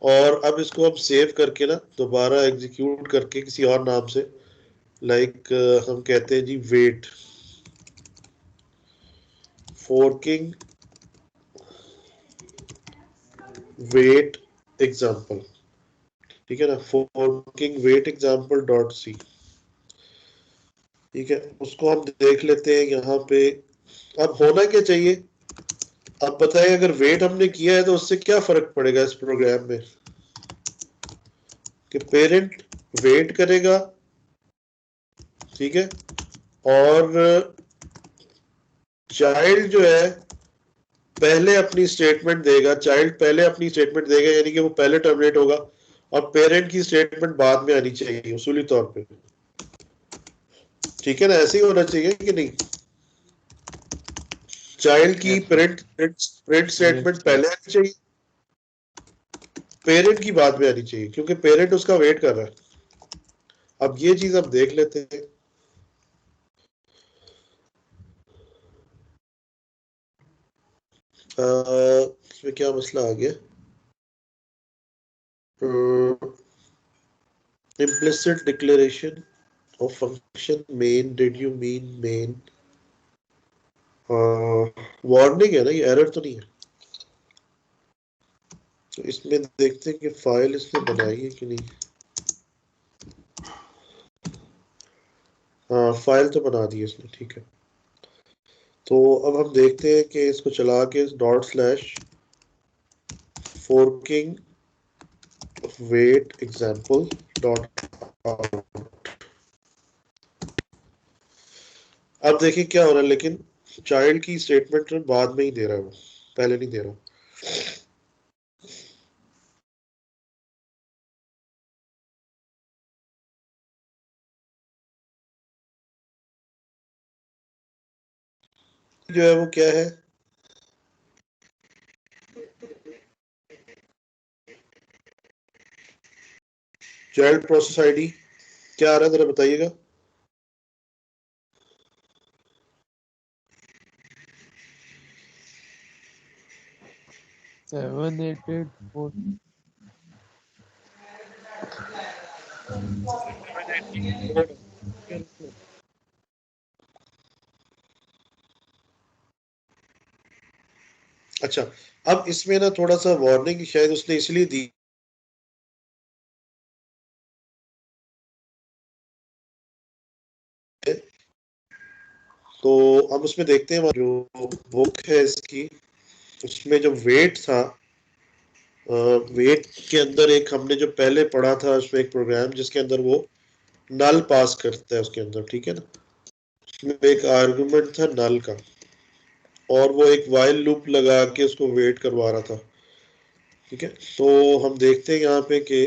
और अब इसको हम सेव करके ना दोबारा एग्जीक्यूट करके किसी और नाम से, लाइक हम कहते हैं जी वेट फोर्किंग वेट एग्जाम्पल, ठीक है ना, forking wait example dot C, ठीक है। उसको हम देख लेते हैं यहाँ पे। अब होना क्या चाहिए, अब बताएं अगर वेट हमने किया है तो उससे क्या फर्क पड़ेगा इस प्रोग्राम में, कि पेरेंट वेट करेगा, ठीक है, और चाइल्ड जो है पहले अपनी स्टेटमेंट देगा, चाइल्ड पहले अपनी स्टेटमेंट देगा, यानी कि वो पहले टर्मिनेट होगा, और पेरेंट की स्टेटमेंट बाद में आनी चाहिए उसूली तौर पे, ठीक है ना, ऐसे ही होना चाहिए कि नहीं। चाइल्ड की Yes, sir. Print statement Yes, sir. पहले आनी चाहिए, पेरेंट की बाद में आनी चाहिए, क्योंकि पेरेंट उसका वेट कर रहा है। अब ये चीज हम देख लेते हैं। इसमें क्या मसला आ गया, implicit declaration of function main, did you mean main, warning है ना, ये एरर तो नहीं है। तो इसमें देखते हैं कि फाइल इसने बनाई है कि नहीं। हाँ फाइल तो बना दी है इसने, ठीक है। तो अब हम देखते हैं कि इसको चला के dot slash forking wait example dot, अब देखिए क्या हो रहा है, लेकिन चाइल्ड की स्टेटमेंट बाद में ही दे रहा है वो, पहले नहीं दे रहा। जो है वो क्या है, चाइल्ड प्रोसेस आईडी क्या आ रहा है जरा बताइएगा। 7884. अच्छा, अब इसमें ना थोड़ा सा वार्निंग शायद उसने इसलिए दी, तो अब उसमें देखते हैं जो बुक है इसकी, उसमें जो वेट था, वेट के अंदर एक हमने जो पहले पढ़ा था उसमें एक प्रोग्राम जिसके अंदर वो नल पास करता है उसके अंदर, ठीक है ना। उसमें एक आर्गुमेंट था नल का, और वो एक वाइल लूप लगा के उसको वेट करवा रहा था, ठीक है। तो हम देखते हैं यहाँ पे कि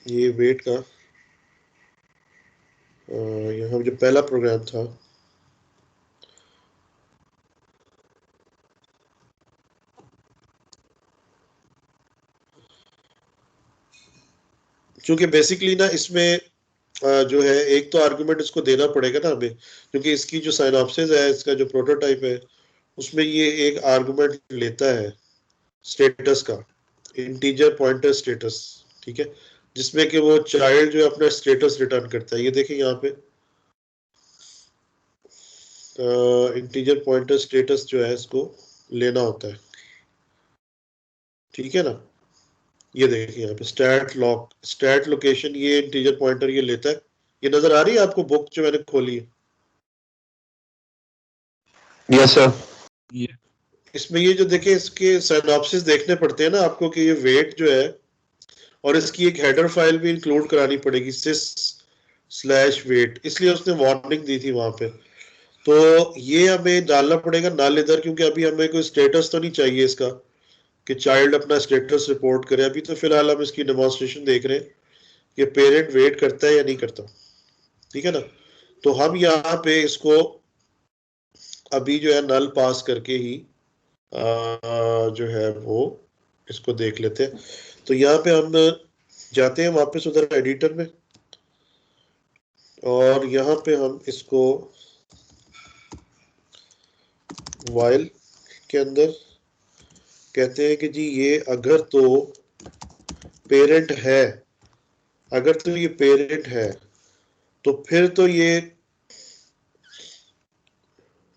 ये वेट का यहाँ जो पहला प्रोग्राम था, क्योंकि बेसिकली ना इसमें जो है एक तो आर्गुमेंट इसको देना पड़ेगा ना हमें, क्योंकि इसकी जो साइनॉप्सिस है, इसका जो प्रोटोटाइप है, उसमें ये एक आर्गुमेंट लेता है स्टेटस का, इंटीजर पॉइंटर स्टेटस, ठीक है, जिसमें कि वो चाइल्ड जो है अपना स्टेटस रिटर्न करता है। ये देखिए यहाँ पे इंटीजर पॉइंटर स्टेटस जो है इसको लेना होता है, ठीक है ना। ये देखिए यहाँ पे स्टैट लोकेशन, ये इंटीजर पॉइंटर ये लेता है। ये नजर आ रही है आपको बुक जो मैंने खोली है, यस सर। Yeah. इसमें ये जो देखे इसके सिनॉप्सिस देखने पड़ते हैं ना आपको, कि ये वेट जो है, और इसकी एक हेडर फाइल भी इंक्लूड करानी पड़ेगी sys स्लैश वेट, इसलिए उसने वार्निंग दी थी वहां पे। तो ये हमें डालना पड़ेगा नल इधर, क्योंकि अभी हमें कोई स्टेटस तो नहीं चाहिए इसका कि चाइल्ड अपना स्टेटस रिपोर्ट करे। अभी तो फिलहाल हम इसकी डेमोन्स्ट्रेशन देख रहे हैं कि पेरेंट वेट करता है या नहीं करता, ठीक है ना। तो हम यहाँ पे इसको अभी जो है नल पास करके ही जो है वो इसको देख लेते हैं। तो यहाँ पे हम जाते हैं वापस उधर एडिटर में, और यहाँ पे हम इसको वाइल के अंदर कहते हैं कि जी ये अगर तो पेरेंट है, अगर तो ये पेरेंट है तो फिर तो ये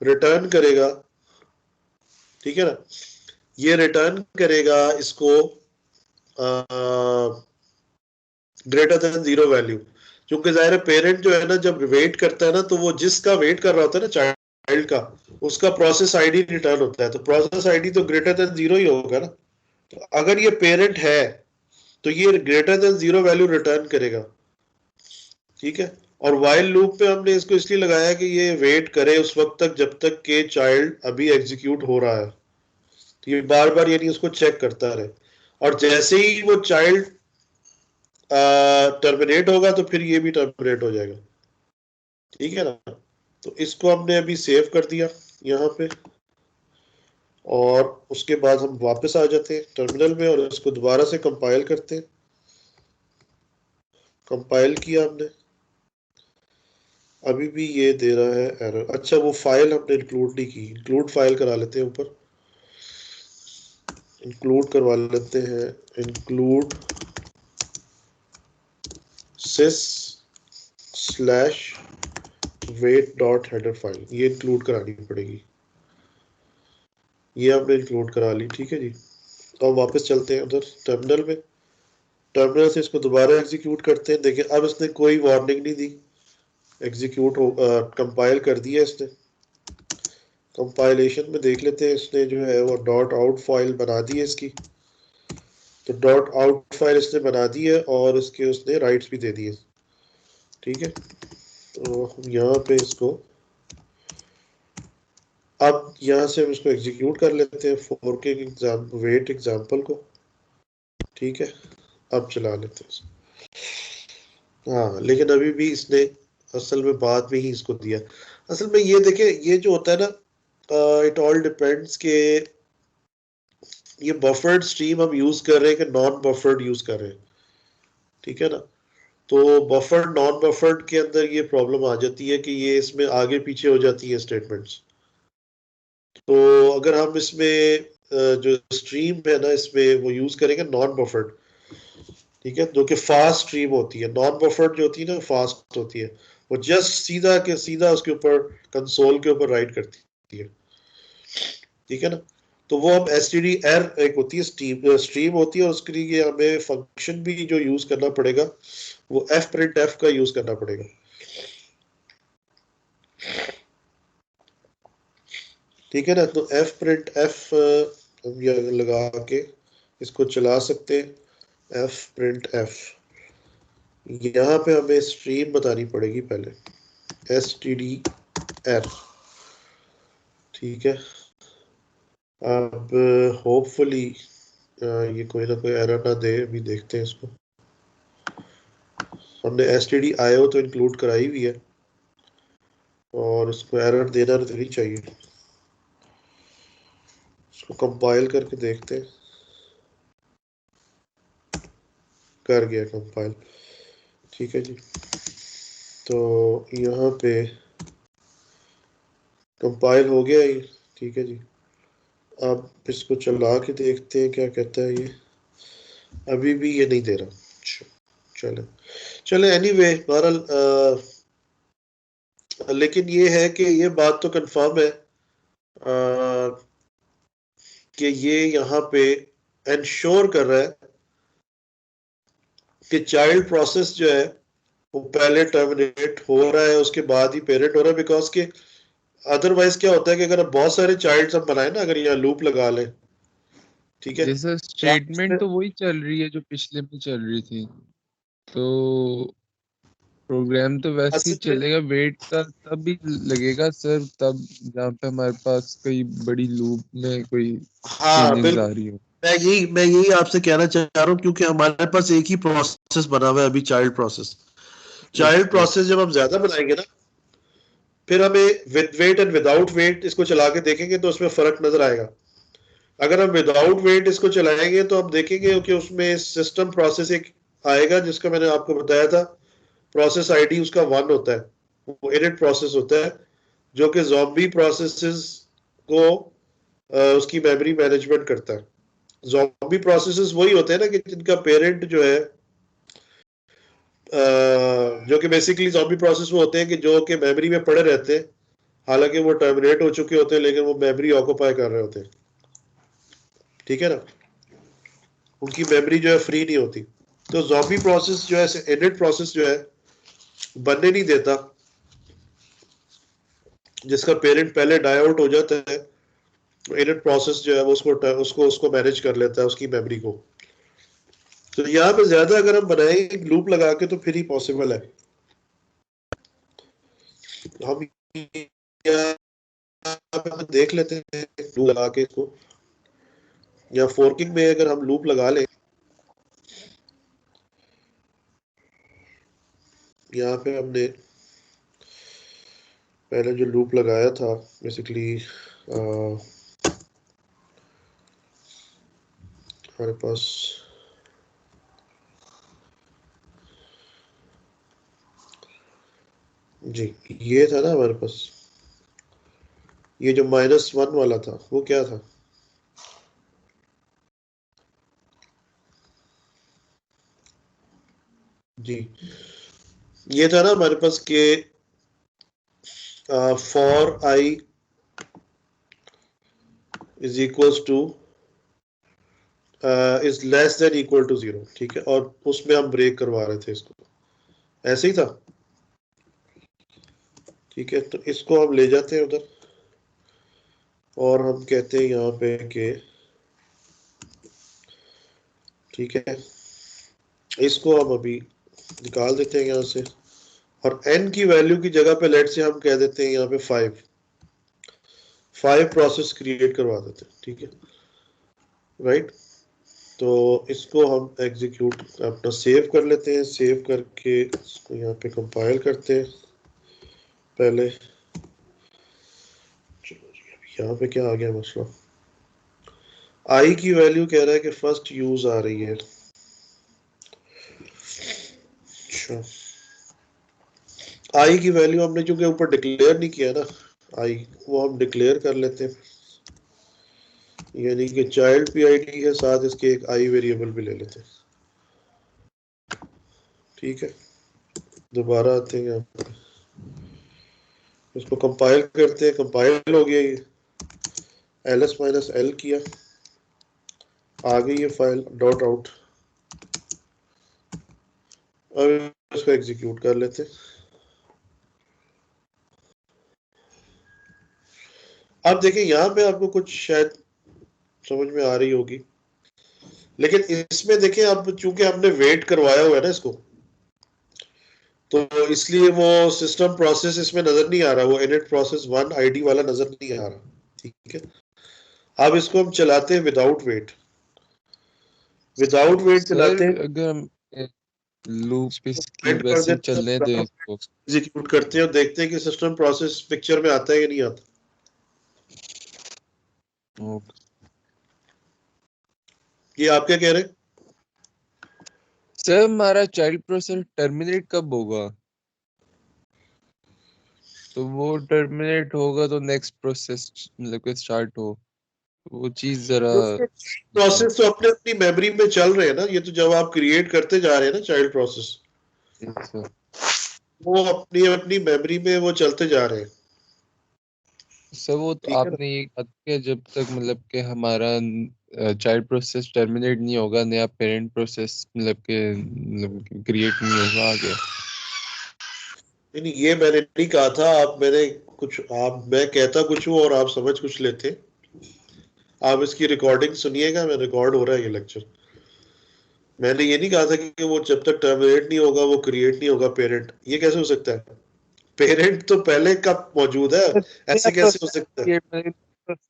रिटर्न करेगा, ठीक है ना, ये रिटर्न करेगा इसको ग्रेटर देन 0 वैल्यू, क्योंकि जाहिर है पेरेंट जो है ना जब वेट करता है ना, तो वो जिसका वेट कर रहा होता है ना चाइल्ड का, उसका प्रोसेस आईडी रिटर्न होता है, तो प्रोसेस आईडी तो ग्रेटर देन 0 ही होगा ना। तो अगर ये पेरेंट है तो ये ग्रेटर देन 0 वैल्यू रिटर्न करेगा, ठीक है। और वाइल लूप पे हमने इसको इसलिए लगाया कि ये वेट करे उस वक्त तक जब तक के चाइल्ड अभी एग्जीक्यूट हो रहा है, तो ये बार बार यानी उसको चेक करता रहे, और जैसे ही वो चाइल्ड टर्मिनेट होगा तो फिर ये भी टर्मिनेट हो जाएगा, ठीक है ना। तो इसको हमने अभी सेव कर दिया यहाँ पे, और उसके बाद हम वापस आ जाते हैं टर्मिनल में और इसको दोबारा से कंपाइल करते हैं। कंपाइल किया हमने, अभी भी ये दे रहा है एरर। अच्छा वो फाइल हमने इंक्लूड नहीं की, इंक्लूड फाइल करा लेते हैं, ऊपर इंक्लूड करवा लेते हैं, include sys slash wait dot header file, ये इंक्लूड करानी पड़ेगी, ये हमने इंक्लूड करा ली, ठीक है जी। तो अब वापस चलते हैं उधर टर्मिनल में, टर्मिनल से इसको दोबारा एग्जीक्यूट करते हैं। देखिए अब इसने कोई वार्निंग नहीं दी, एग्जीक्यूट हो कंपाइल कर दिया इसने। कंपाइलेशन में देख लेते हैं, इसने जो है वो डॉट आउट फाइल बना दी है इसकी, तो डॉट आउट फाइल इसने बना दी है और इसके उसने राइट्स भी दे दिए, ठीक है। तो हम यहाँ पे इसको अब यहाँ से हम इसको एग्जीक्यूट कर लेते हैं 4K एग्जाम वेट एग्जाम्पल को, ठीक है। अब चला लेते हैं, हाँ लेकिन अभी भी इसने असल में बाद में ही इसको दिया। असल में ये देखे, ये जो होता है ना, इट ऑल डिपेंड्स के ये बफर्ड स्ट्रीम हम यूज कर रहे हैं कि नॉन बफर्ड यूज कर रहे हैं, ठीक है ना। तो बफर्ड नॉन बफर्ड के अंदर ये प्रॉब्लम आ जाती है कि ये इसमें आगे पीछे हो जाती है स्टेटमेंट्स। तो अगर हम इसमें जो स्ट्रीम है ना इसमें वो यूज करेंगे नॉन बफर्ड, ठीक है, जो कि फास्ट स्ट्रीम होती है। नॉन बफर्ड जो होती है ना फास्ट होती है, वो जस्ट सीधा के सीधा उसके ऊपर कंसोल के ऊपर राइट करती है, ठीक है ना। तो वो हम stdr एक होती है स्ट्रीम होती है, और उसके लिए हमें फंक्शन भी जो यूज करना पड़ेगा वो fprintf का यूज करना पड़ेगा, ठीक है ना। तो fprintf हम ये लगा के इसको चला सकते हैं, fprintf। यहाँ पे हमें स्ट्रीम बतानी पड़ेगी पहले, stdr, ठीक है। अब होपफुली ये कोई ना कोई एरर ना दे, अभी देखते हैं इसको। हमने stdio तो इंक्लूड कराई हुई है और इसको एरर देना तो नहीं चाहिए। इसको कंपाइल करके देखते हैं, कर गया कंपाइल, ठीक है जी। तो यहाँ पे कंपाइल हो गया ये, ठीक है जी। अब इसको चला के देखते हैं क्या कहता है ये, अभी भी ये नहीं दे रहा। चले चले एनीवे, बहरहाल लेकिन ये है कि ये बात तो कंफर्म है कि ये यहाँ पे इंश्योर कर रहा है कि चाइल्ड प्रोसेस जो है वो पहले टर्मिनेट हो रहा है, उसके बाद ही पेरेंट हो रहा है। बिकॉज के अदरवाइज क्या होता है कि अगर बहुत सारे चाइल्ड हम बनाए ना, अगर यहाँ लूप लगा ले, ठीक है, जैसा स्टेटमेंट तो वही चल रही है जो पिछले में चल रही थी, तो प्रोग्राम तो वैसे ही असल में चलेगा। वेट का तब भी लगेगा सर, तब जहाँ पे हमारे पास कोई बड़ी लूप में कोई हाँ चेंजेस आ बिल्कुल, रही हो। मैं यही आपसे कहना चाह रहा हूँ, क्योंकि हमारे पास एक ही प्रोसेस बना हुआ है अभी, child process. Child okay process जब हम ज्यादा बनाएंगे ना, फिर हमें with wait and without wait इसको चला के देखेंगे तो उसमें फर्क नजर आएगा। अगर हम विदाउट वेट इसको चलाएंगे तो हम देखेंगे कि उसमें सिस्टम प्रोसेस एक आएगा जिसका मैंने आपको बताया था, प्रोसेस आईडी उसका 1 होता है, वो इनिट प्रोसेस होता है जो कि ज़ॉम्बी प्रोसेसेस को उसकी मेमोरी मैनेजमेंट करता है। ज़ॉम्बी प्रोसेसेस वही होते हैं ना कि जिनका पेरेंट जो है जो कि बेसिकली ज़ॉम्बी प्रोसेस वो होते हैं कि जो कि मेमोरी में पड़े रहते हैं, हालांकि वो टर्मिनेट हो चुके होते हैं लेकिन वो मेमोरी ऑक्यूपाई कर रहे होते हैं, ठीक है ना, उनकी मेमोरी जो है फ्री नहीं होती। तो ज़ॉम्बी प्रोसेस जो है, इनिट प्रोसेस जो है बनने नहीं देता, जिसका पेरेंट पहले डाई आउट हो जाता है, इनिट प्रोसेस जो है वो उसको उसको मैनेज कर लेता है उसकी मेमोरी को। तो यहाँ पे ज्यादा अगर हम बनाए लूप लगा के तो फिर ही पॉसिबल है। हम यहाँ पे देख लेते हैं लूप लगा के इसको, या फोर्किंग में अगर हम लूप लगा लें, यहाँ पे हमने पहले जो लूप लगाया था बेसिकली हमारे पास जी ये था ना हमारे पास, ये जो -1 वाला था वो क्या था, जी ये था ना हमारे पास के for I is equals to is less than equal to 0, ठीक है, और उसमें हम ब्रेक करवा रहे थे इसको, ऐसे ही था, ठीक है। तो इसको हम ले जाते हैं उधर और हम कहते हैं यहाँ पे कि ठीक है, इसको हम अभी निकाल देते हैं यहाँ से, और n की वैल्यू की जगह पे लेट से हम कह देते हैं यहाँ पे 5 प्रोसेस क्रिएट करवा देते हैं, ठीक है, राइट। तो इसको हम एग्जीक्यूट अपना सेव कर लेते हैं, सेव करके इसको यहाँ पे कंपाइल करते हैं पहले। यहाँ पे क्या आ गया मसला, आई की वैल्यू कह रहा है कि फर्स्ट यूज आ रही है, अच्छा आई की वैल्यू हमने चूंकि ऊपर डिक्लेयर नहीं किया ना आई, वो हम डिक्लेयर कर लेते हैं, यानी कि चाइल्ड PID के साथ इसके एक आई वेरिएबल भी ले लेते हैं, ठीक है। दोबारा आते हैं यहाँ पे, इसको कंपाइल करते हैं, कंपाइल हो गया ये, ls-l किया, आ गई ये फाइल डॉट आउट, अब इसको एग्जीक्यूट कर लेते हैं। अब देखिए यहाँ पे आपको कुछ शायद समझ में आ रही होगी, लेकिन इसमें देखिए अब चूंकि आपने वेट करवाया हुआ है ना इसको, तो इसलिए वो सिस्टम प्रोसेस इसमें नजर नहीं आ रहा, वो इनिट प्रोसेस 1 आईडी वाला नजर नहीं आ रहा, ठीक है। अब इसको हम चलाते हैं विदाउट वेट, विदाउट वेट चलाते सर हैं, अगर हम लूप इसकी वेट कर वैसे ही देते चलने हैं, दो इसको। एग्जीक्यूट करते हैं और देखते हैं कि सिस्टम प्रोसेस पिक्चर में आता है या नहीं आता। ओके। ये आप क्या कह रहे हैं? सर हमारा चाइल्ड प्रोसेस टर्मिनेट कब होगा? तो वो टर्मिनेट होगा तो नेक्स्ट प्रोसेस मतलब कि स्टार्ट हो, वो चीज जरा प्रोसेस तो अपने अपनी मेमोरी में चल रहे हैं ना, ये तो जब आप क्रिएट करते जा रहे हैं ना चाइल्ड प्रोसेस, सर वो अपनी अपनी मेमोरी में वो चलते जा रहे हैं, सर वो तो ठीक है ना। आपने ये कहा कि जब तक मतलब कि हमारा चाइल्ड प्रोसेस टर्मिनेट नहीं होगा, नया पेरेंट प्रोसेस मतलब के क्रिएट नहीं होगा आगे। नहीं नहीं, ये मैंने नहीं कहा था, आप मैंने कुछ आप मैं कहता कुछ हूँ और आप समझ कुछ लेते। आप इसकी रिकॉर्डिंग सुनिएगा, मैं रिकॉर्ड हो रहा है ये लेक्चर, मैंने ये नहीं कहा था कि वो जब तक टर्मिनेट नहीं होगा वो क्रिएट नहीं होगा पेरेंट, ये कैसे हो सकता है, पेरेंट तो पहले का मौजूद है, ऐसे कैसे हो सकता है।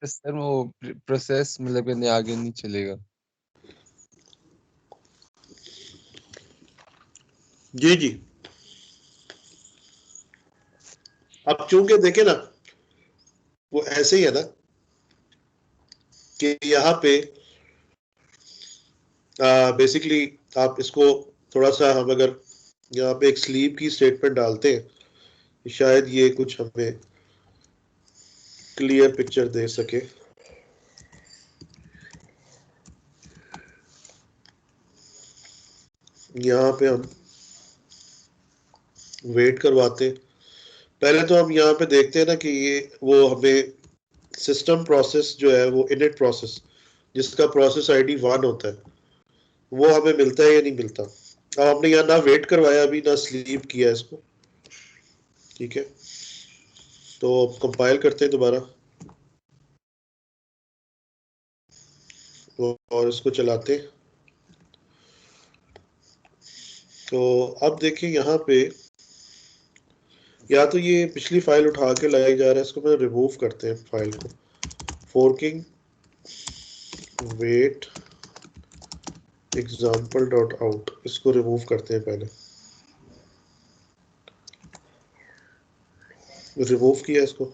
सर वो प्रोसेस मतलब कि आगे नहीं चलेगा। जी जी, अब चूंकि देखे ना वो ऐसे ही है ना कि यहाँ पे बेसिकली आप इसको थोड़ा सा हम अगर यहाँ पे एक स्लीप की स्टेटमेंट डालते हैं, शायद ये कुछ हमें क्लियर पिक्चर दे सके। यहाँ पे हम वेट करवाते हैं। पहले तो हम यहाँ पे देखते हैं ना कि ये वो हमें सिस्टम प्रोसेस जो है वो इनिट प्रोसेस जिसका प्रोसेस आईडी 1 होता है वो हमें मिलता है या नहीं मिलता। अब हमने यहाँ ना वेट करवाया अभी ना स्लीप किया इसको, ठीक है। तो अब कंपाइल करते हैं दोबारा और इसको चलाते हैं। तो अब देखिए यहाँ पे या तो ये पिछली फाइल उठा के लाया जा रहा है, इसको मैं रिमूव करते हैं फाइल को। Forking wait example dot out, इसको रिमूव करते हैं पहले। रिमूव किया इसको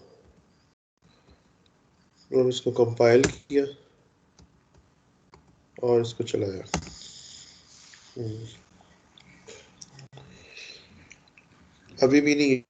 और इसको कंपाइल किया और इसको चलाया। अभी भी नहीं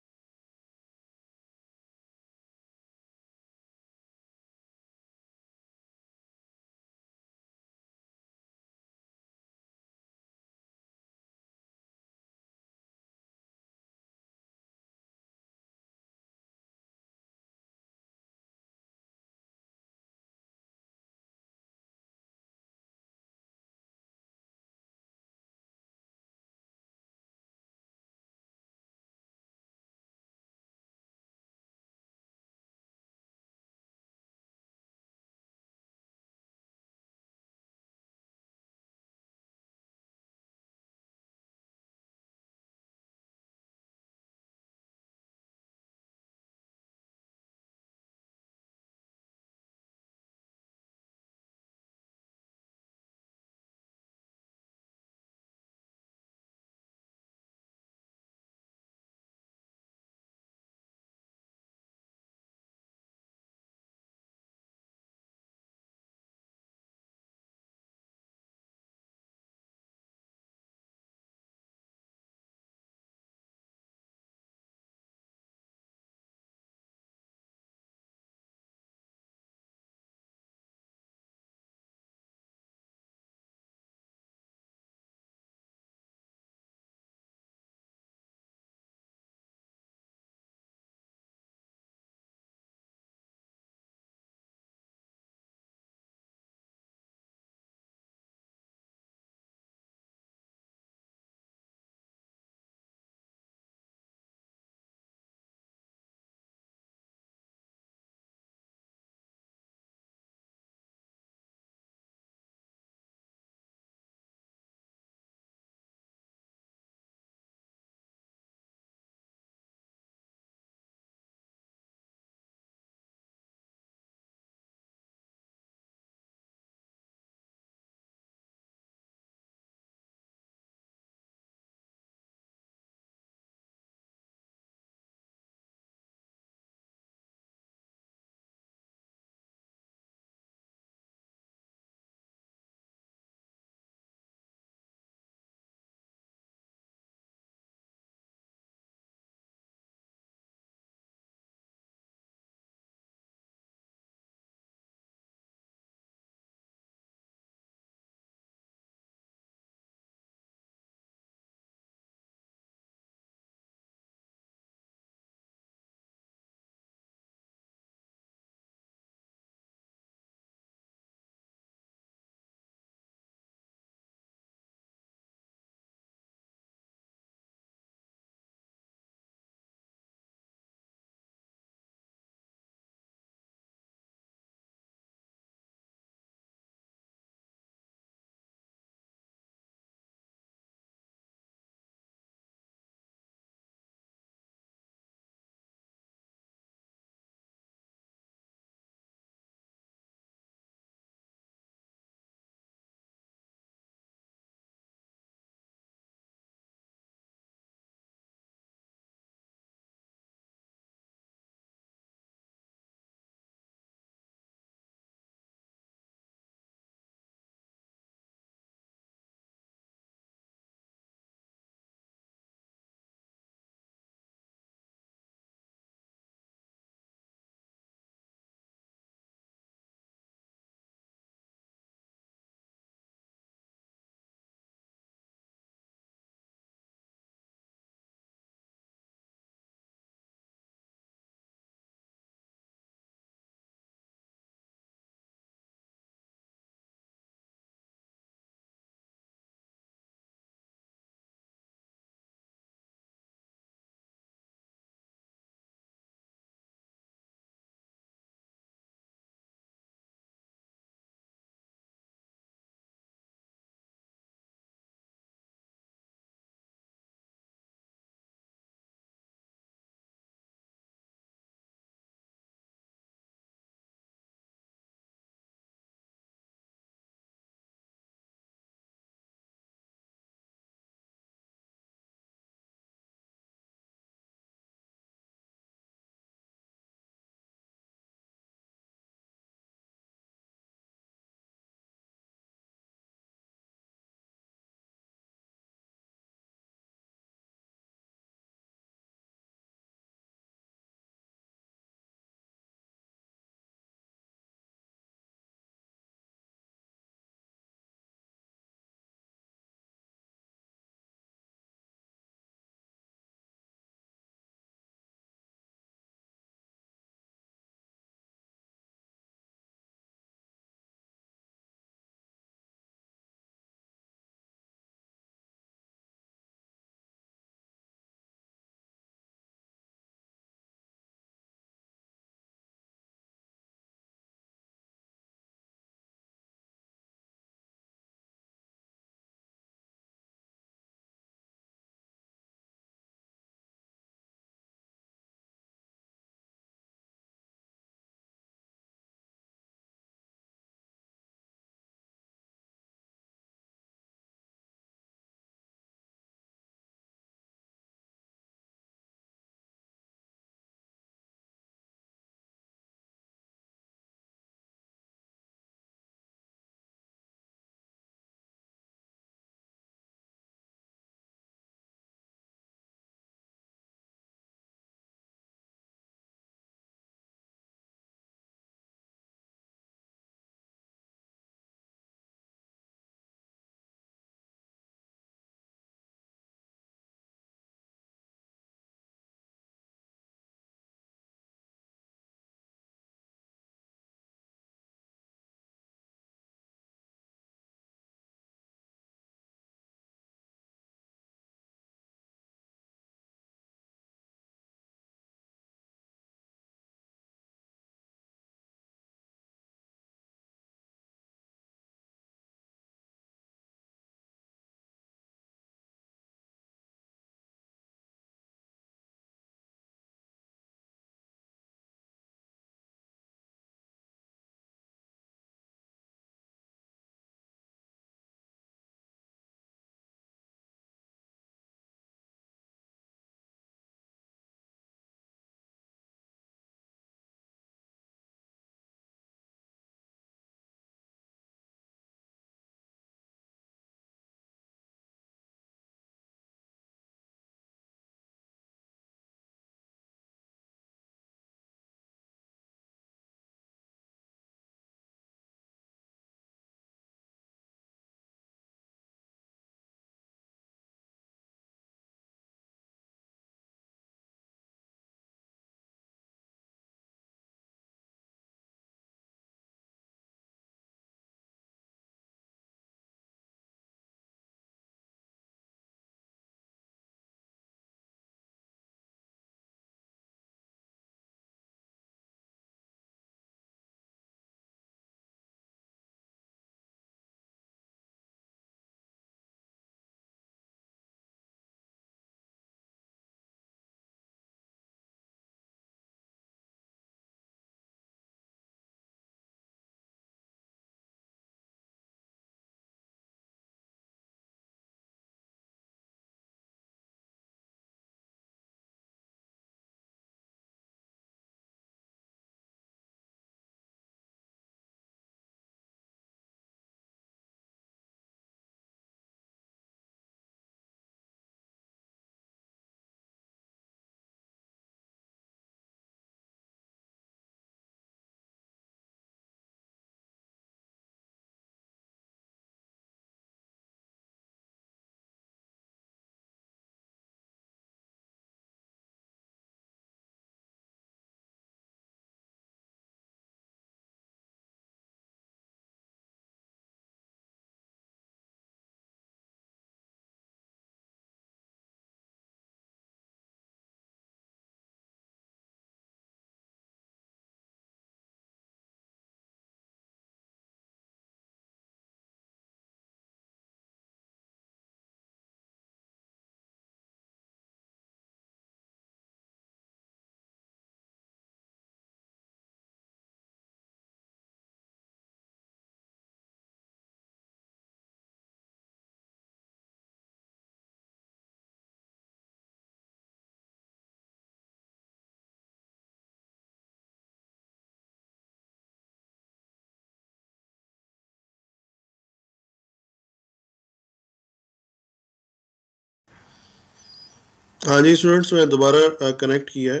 हाँ जी स्टूडेंट्स, मैं दोबारा कनेक्ट किया है,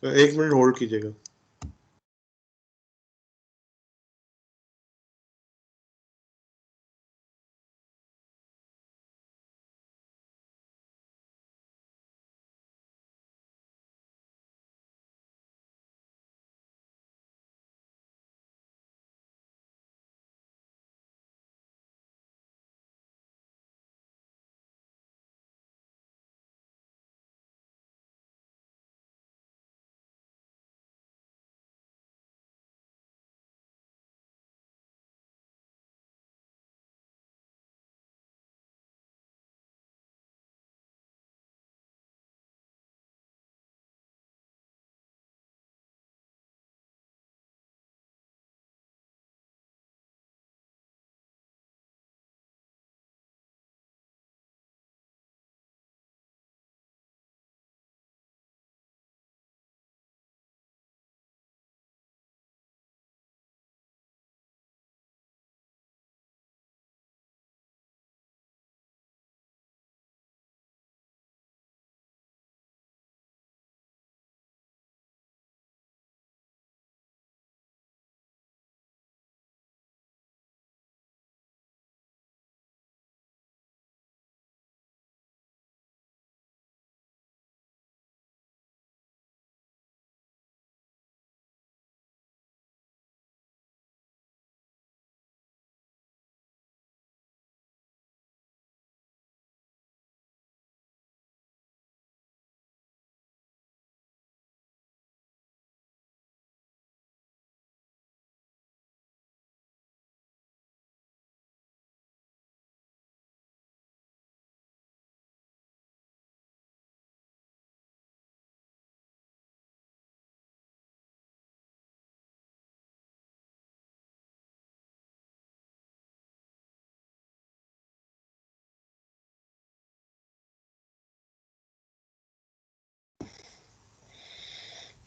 1 मिनट होल्ड कीजिएगा।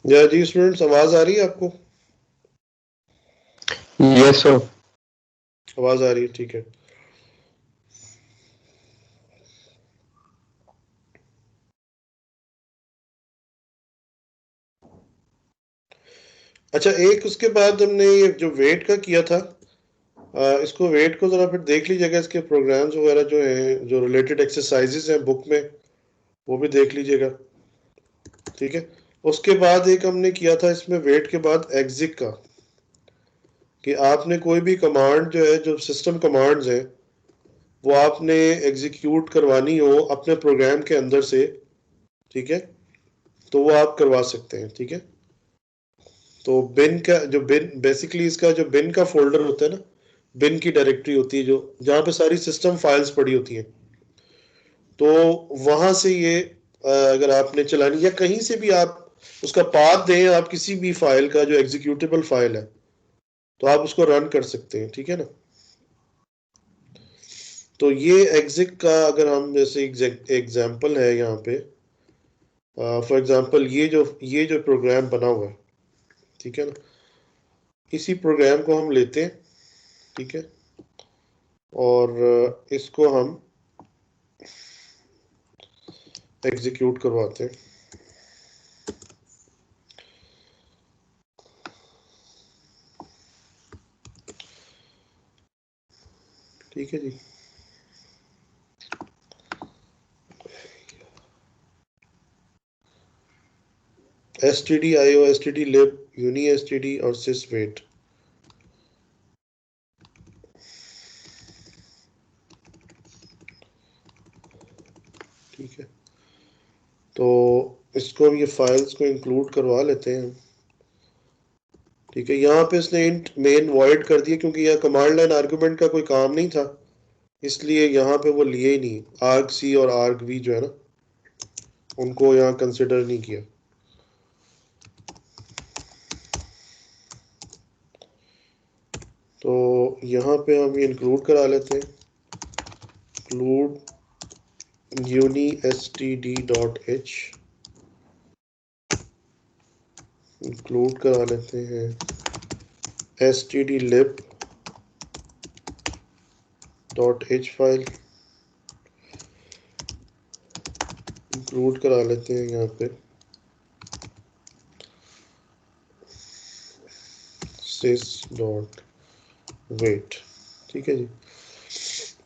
या जी स्टूडेंट्स, आवाज आ रही है आपको? Yes sir. आवाज आ रही है, ठीक है। अच्छा, एक उसके बाद हमने ये जो वेट का किया था, इसको वेट को जरा फिर देख लीजिएगा, इसके प्रोग्राम्स वगैरह जो हैं, जो रिलेटेड एक्सरसाइजेज हैं बुक में, वो भी देख लीजिएगा, ठीक है। उसके बाद एक हमने किया था इसमें वेट के बाद एग्जिक का, कि आपने कोई भी कमांड जो है, जो सिस्टम कमांड्स हैं, वो आपने एग्जीक्यूट करवानी हो अपने प्रोग्राम के अंदर से, ठीक है, तो वो आप करवा सकते हैं, ठीक है। तो बिन का जो बिन बेसिकली इसका जो बिन का फोल्डर होता है ना, बिन की डायरेक्टरी होती है जो, जहाँ पे सारी सिस्टम फाइल्स पड़ी होती हैं, तो वहां से ये अगर आपने चलानी, या कहीं से भी आप उसका पाथ दें, आप किसी भी फाइल का जो एग्जीक्यूटेबल फाइल है, तो आप उसको रन कर सकते हैं, ठीक है ना। तो ये एग्जिक का अगर हम जैसे एग्जांपल है यहाँ पे, फॉर एग्जांपल ये जो प्रोग्राम बना हुआ है, ठीक है ना, इसी प्रोग्राम को हम लेते हैं, ठीक है, और इसको हम एग्जीक्यूट करवाते हैं, ठीक है जी। std io, std lib, uni std और sys wait, ठीक है। तो इसको ये फाइल्स को इंक्लूड करवा लेते हैं, ठीक है। यहाँ पे इसने इंट मेन वॉइड कर दिया, क्योंकि यह कमांड लाइन आर्गुमेंट का कोई काम नहीं था, इसलिए यहाँ पे वो लिए ही नहीं, आर्ग सी और आर्ग वी जो है ना, उनको यहाँ कंसिडर नहीं किया। तो यहाँ पे हम ये इंक्लूड करा लेते हैं, इंक्लूड uni std.h, इंक्लूड करा लेते हैं stdlib.h फाइल, इंक्लूड करा लेते हैं यहाँ पे sys डॉट वेट। ठीक है जी।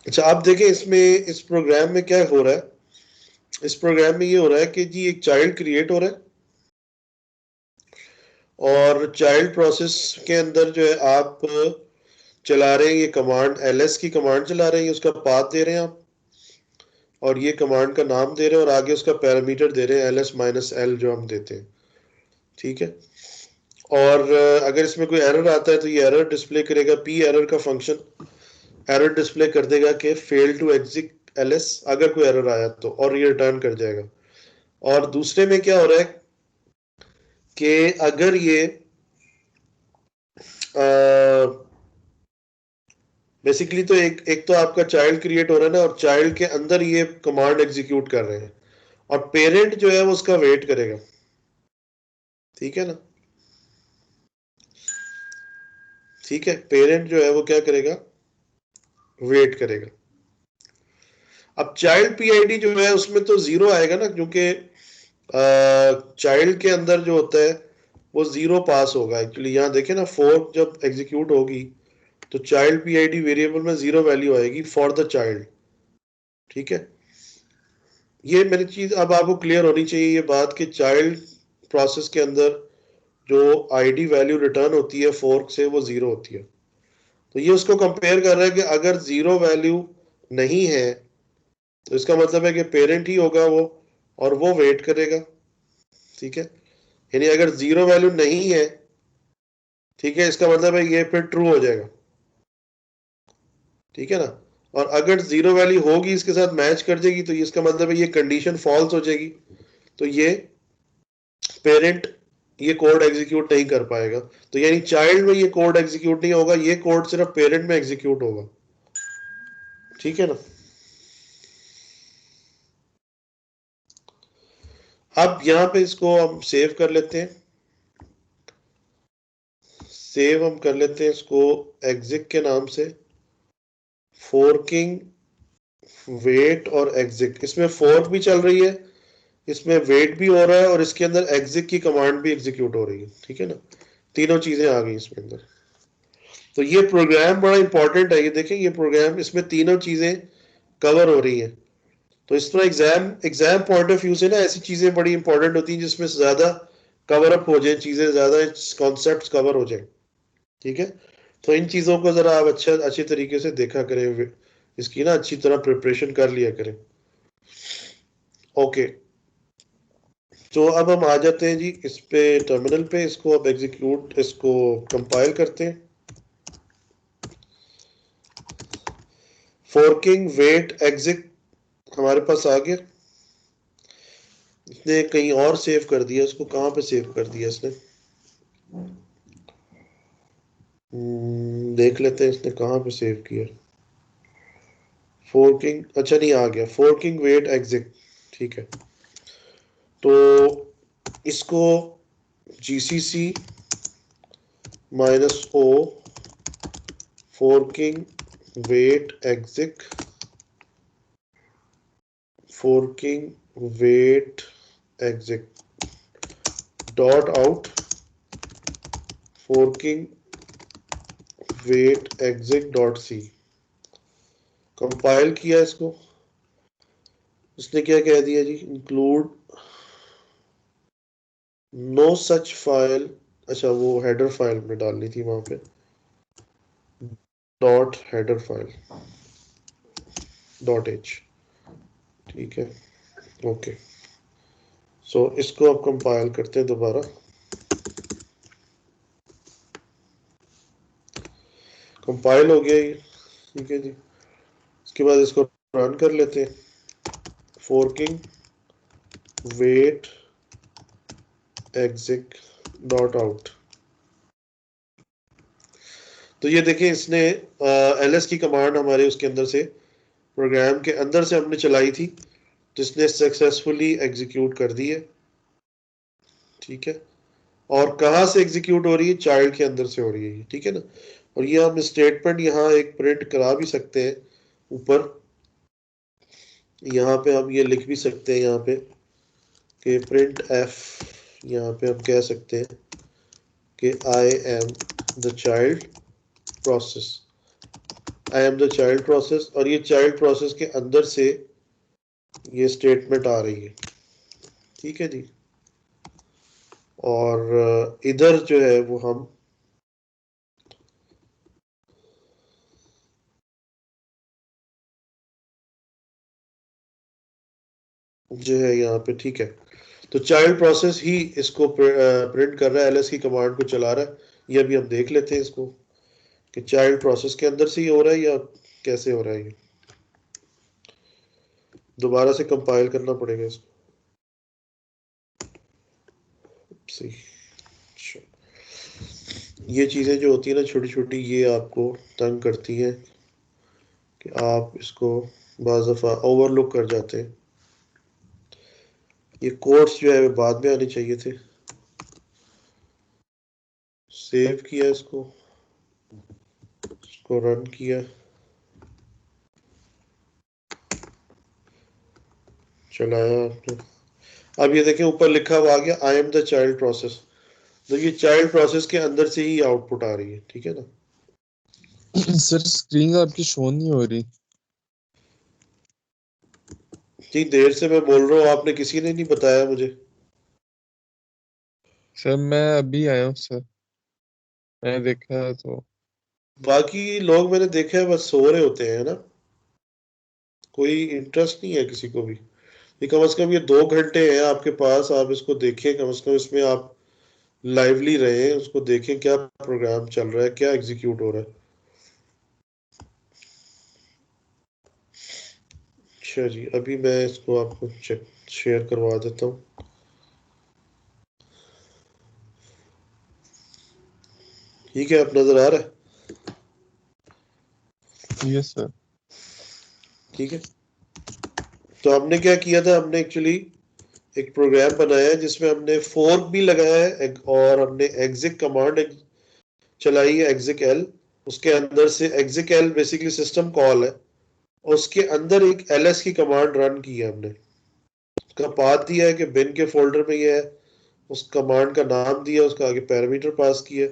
अच्छा आप देखें इसमें इस प्रोग्राम में क्या हो रहा है। इस प्रोग्राम में ये हो रहा है कि जी एक चाइल्ड क्रिएट हो रहा है और चाइल्ड प्रोसेस के अंदर जो है आप चला रहे हैं ये कमांड, ls की कमांड चला रहे हैं, उसका पाथ दे रहे हैं आप, और ये कमांड का नाम दे रहे हैं और आगे उसका पैरामीटर दे रहे हैं ls-l जो हम देते हैं। ठीक है। और अगर इसमें कोई एरर आता है तो ये एरर डिस्प्ले करेगा, p एरर का फंक्शन एरर डिस्प्ले कर देगा कि फेल टू एग्जिट ls अगर कोई एरर आया तो, और ये रिटर्न कर जाएगा। और दूसरे में क्या हो रहा है कि अगर ये बेसिकली तो एक तो आपका चाइल्ड क्रिएट हो रहा है ना, और चाइल्ड के अंदर ये कमांड एग्जीक्यूट कर रहे हैं, और पेरेंट जो है वो उसका वेट करेगा। ठीक है ना। ठीक है, पेरेंट जो है वो क्या करेगा, वेट करेगा। अब चाइल्ड पीआईडी जो है उसमें तो जीरो आएगा ना, क्योंकि चाइल्ड के अंदर जो होता है वो जीरो पास होगा। एक्चुअली यहाँ देखें ना, फोर्क जब एग्जीक्यूट होगी तो चाइल्ड पीआईडी वेरिएबल में जीरो वैल्यू आएगी फॉर द चाइल्ड। ठीक है, ये मेरी चीज अब आपको क्लियर होनी चाहिए ये बात कि चाइल्ड प्रोसेस के अंदर जो आईडी वैल्यू रिटर्न होती है फोर्क से वो जीरो होती है। तो ये उसको कंपेयर कर रहा है कि अगर जीरो वैल्यू नहीं है तो इसका मतलब है कि पेरेंट ही होगा वो, और वो वेट करेगा। ठीक है, यानी अगर जीरो वैल्यू नहीं है, ठीक है, इसका मतलब है ये फिर ट्रू हो जाएगा। ठीक है ना। और अगर जीरो वैल्यू होगी इसके साथ मैच कर जाएगी तो इसका मतलब है ये कंडीशन फॉल्स हो जाएगी, तो ये पेरेंट ये कोड एग्जीक्यूट नहीं कर पाएगा। तो यानी चाइल्ड में ये कोड एग्जीक्यूट नहीं होगा, ये कोड सिर्फ पेरेंट में एग्जीक्यूट होगा। ठीक है ना। अब यहां पे इसको हम सेव कर लेते हैं, सेव हम कर लेते हैं इसको एग्जिक के नाम से, फोर्किंग वेट और एग्जिक। इसमें फोर्क भी चल रही है, इसमें वेट भी हो रहा है, और इसके अंदर एग्जिक की कमांड भी एग्जीक्यूट हो रही है। ठीक है ना, तीनों चीजें आ गई इसमें अंदर। तो ये प्रोग्राम बड़ा इंपॉर्टेंट है, ये देखें ये प्रोग्राम, इसमें तीनों चीजें कवर हो रही हैं। तो इस तरह एग्जाम पॉइंट ऑफ व्यू से ना ऐसी चीजें बड़ी इंपॉर्टेंट होती हैं जिसमें ज्यादा कवर अप हो जाए, चीजें ज्यादा कॉन्सेप्ट कवर हो जाए। ठीक है, तो इन चीजों को जरा आप अच्छे तरीके से देखा करें, इसकी ना अच्छी तरह प्रिपरेशन कर लिया करें। ओके, तो अब हम आ जाते हैं जी इस पे टर्मिनल पे, इसको अब एग्जीक्यूट, इसको कंपाइल करते हैं। फोर्किंग वेट एग्जिट हमारे पास आ गया। इसने कहीं और सेव कर दिया, इसको कहाँ पे सेव कर दिया इसने, देख लेते हैं इसने कहाँ पे सेव किया। फोर्किंग, अच्छा नहीं आ गया, फोर्किंग वेट एग्जिट। ठीक है, तो इसको GCC -o forking wait exit, forking wait exit dot out, forking wait exit dot C. Compile किया इसको, इसने क्या कह दिया जी, इंक्लूड नो सच फाइल। अच्छा वो हेडर फाइल में डालनी थी वहां पे, dot header file dot H. ठीक है, ओके। सो इसको अब कंपाइल करते हैं दोबारा। कंपाइल हो गया ये। ठीक है जी, इसके बाद इसको रन कर लेते हैं। Forking wait exit dot out. तो ये देखिए इसने ls की कमांड हमारे उसके अंदर से, प्रोग्राम के अंदर से हमने चलाई थी, जिसने सक्सेसफुली एग्जीक्यूट कर दी है। ठीक है, और कहाँ से एग्जीक्यूट हो रही है, चाइल्ड के अंदर से हो रही है। ठीक है ना, और ये हम स्टेटमेंट यहाँ एक प्रिंट करा भी सकते हैं ऊपर, यहाँ पे हम ये लिख भी सकते हैं यहाँ पे कि प्रिंट एफ, यहाँ पे हम कह सकते हैं कि I am the child process, I am the child process, और ये चाइल्ड प्रोसेस के अंदर से ये स्टेटमेंट आ रही है, ठीक है जी। और इधर जो है वो हम जो है यहाँ पे, ठीक है, तो चाइल्ड प्रोसेस ही इसको प्रिंट कर रहा है, एलएस की कमांड को चला रहा है। ये अभी हम देख लेते हैं इसको कि चाइल्ड प्रोसेस के अंदर से ही हो रहा है या कैसे हो रहा है। ये दोबारा से कंपाइल करना पड़ेगा इसको। अच्छा, ये चीज़ें जो होती है ना छोटी छोटी, ये आपको तंग करती हैं कि आप इसको बाज़ दफ़ा ओवरलुक कर जाते हैं। ये कोड्स जो है बाद में आने चाहिए थे। सेव किया इसको रन किया, चलाया आपने। अब ये देखें ऊपर लिखा हुआ आ गया I am the child process, तो ये चाइल्ड प्रोसेस के अंदर से ही आउटपुट आ रही है, ठीक है ना। सर स्क्रीन आपकी शो नहीं हो रही। इतनी देर से मैं बोल रहा हूँ, आपने किसी ने नहीं बताया मुझे। सर मैं अभी आया हूँ सर, मैंने देखा तो। बाकी लोग मैंने देखा है बस सो रहे होते हैं ना, कोई इंटरेस्ट नहीं है किसी को भी। ये कम से कम ये 2 घंटे हैं आपके पास, आप इसको देखें, कम से कम इसमें आप लाइवली रहे, उसको देखें क्या प्रोग्राम चल रहा है, क्या एग्जीक्यूट हो रहा है। अच्छा जी, अभी मैं इसको आपको चेक शेयर करवा देता हूँ। ठीक है, अब नजर आ रहा है? Yes sir. ठीक है, तो हमने क्या किया था, हमने एक्चुअली एक प्रोग्राम बनाया है जिसमें हमने फोर्क भी लगाया है और हमने exec कमांड चलाई है, exec l। उसके अंदर से exec l basically system call है, उसके अंदर एक ls की कमांड रन की है हमने। उसका पाथ दिया है कि बिन के फोल्डर में ये है, उस कमांड का नाम दिया, उसका आगे पैरामीटर पास किया,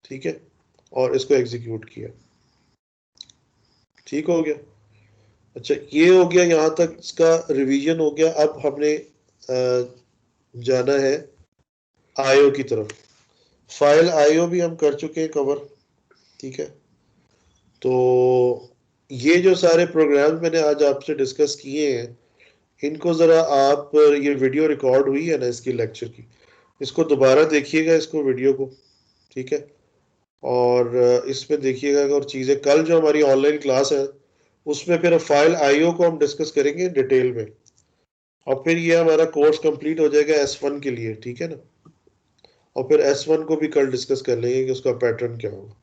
ठीक है, और इसको एग्जीक्यूट किया। ठीक हो गया। अच्छा, ये हो गया, यहाँ तक इसका रिवीजन हो गया। अब हमने जाना है आईओ की तरफ। फाइल आईओ भी हम कर चुके हैं कवर, ठीक है। तो ये जो सारे प्रोग्राम्स मैंने आज आपसे डिस्कस किए हैं, इनको ज़रा आप, ये वीडियो रिकॉर्ड हुई है ना इसकी लेक्चर की, इसको दोबारा देखिएगा, इसको वीडियो को, ठीक है। और इसमें देखिएगा, और चीज़ें कल जो हमारी ऑनलाइन क्लास है उसमें फिर फाइल आईओ को हम डिस्कस करेंगे डिटेल में, और फिर ये हमारा कोर्स कंप्लीट हो जाएगा S1 के लिए, ठीक है ना। और फिर S1 को भी कल डिस्कस कर लेंगे कि उसका पैटर्न क्या होगा,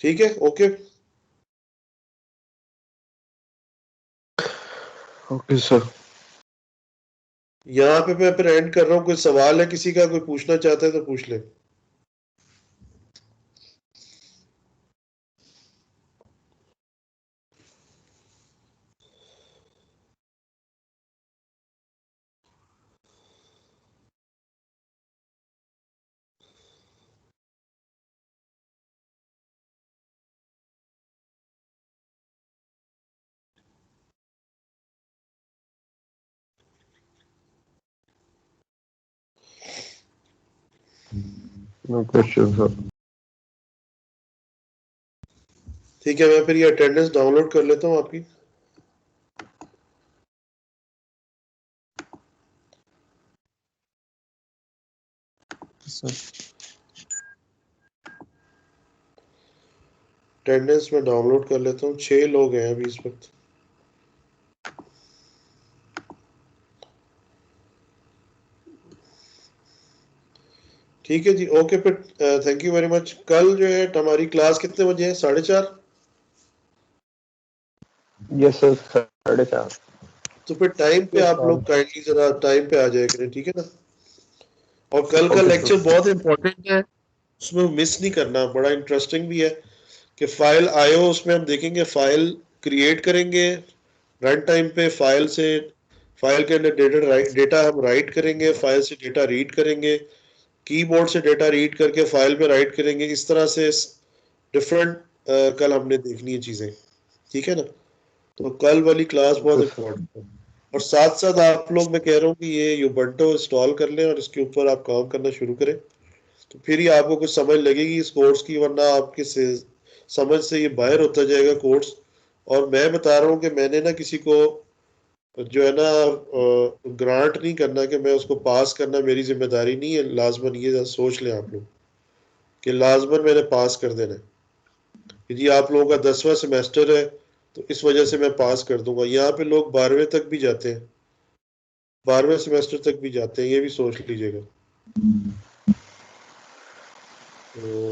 ठीक है। Okay, okay sir. यहाँ पे मैं फिर एंड कर रहा हूँ। कोई सवाल है किसी का, कोई पूछना चाहता है तो पूछ ले। No question sir. ठीक है, मैं फिर ये अटेंडेंस डाउनलोड कर लेता हूँ आपकी। सर अटेंडेंस में डाउनलोड कर लेता हूँ। 6 लोग हैं अभी इस वक्त। ठीक है जी, ओके, फिर थैंक यू वेरी मच। कल जो है हमारी क्लास कितने बजे है? 4:30। Yes sir, 4:30। तो फिर टाइम पे आप लोग काइंडली जरा टाइम पे आ जाया करें, ठीक है ना। और कल का ओके लेक्चर सर। बहुत इंपॉर्टेंट है, उसमें मिस नहीं करना, बड़ा इंटरेस्टिंग भी है। कि फाइल आईओ, उसमें हम देखेंगे फाइल क्रिएट करेंगे रन टाइम पे, फाइल से फाइल के अंदर डेटा हम राइट करेंगे, फाइल से डेटा रीड करेंगे, कीबोर्ड से डेटा रीड करके फाइल पे राइट करेंगे। इस तरह से डिफरेंट कल हमने देखनी है चीजें, ठीक है ना। तो कल वाली क्लास बहुत इम्पोर्टेंट है। और साथ साथ आप लोग, मैं कह रहा हूँ कि ये यूबंटो इंस्टॉल कर लें और इसके ऊपर आप काम करना शुरू करें, तो फिर ही आपको कुछ समझ लगेगी इस कोर्स की, वरना आपके समझ से ये बाहर होता जाएगा कोर्स। और मैं बता रहा हूँ कि मैंने ना किसी को जो है ना ग्रांट नहीं करना कि मैं उसको पास करना मेरी जिम्मेदारी नहीं है लाजमन। ये सोच लें आप लोग कि लाजमन मैंने पास कर देना है। यदि आप लोगों का 10वां सेमेस्टर है तो इस वजह से मैं पास कर दूंगा। यहाँ पे लोग 12वें तक भी जाते हैं, 12वें सेमेस्टर तक भी जाते हैं, ये भी सोच लीजिएगा। तो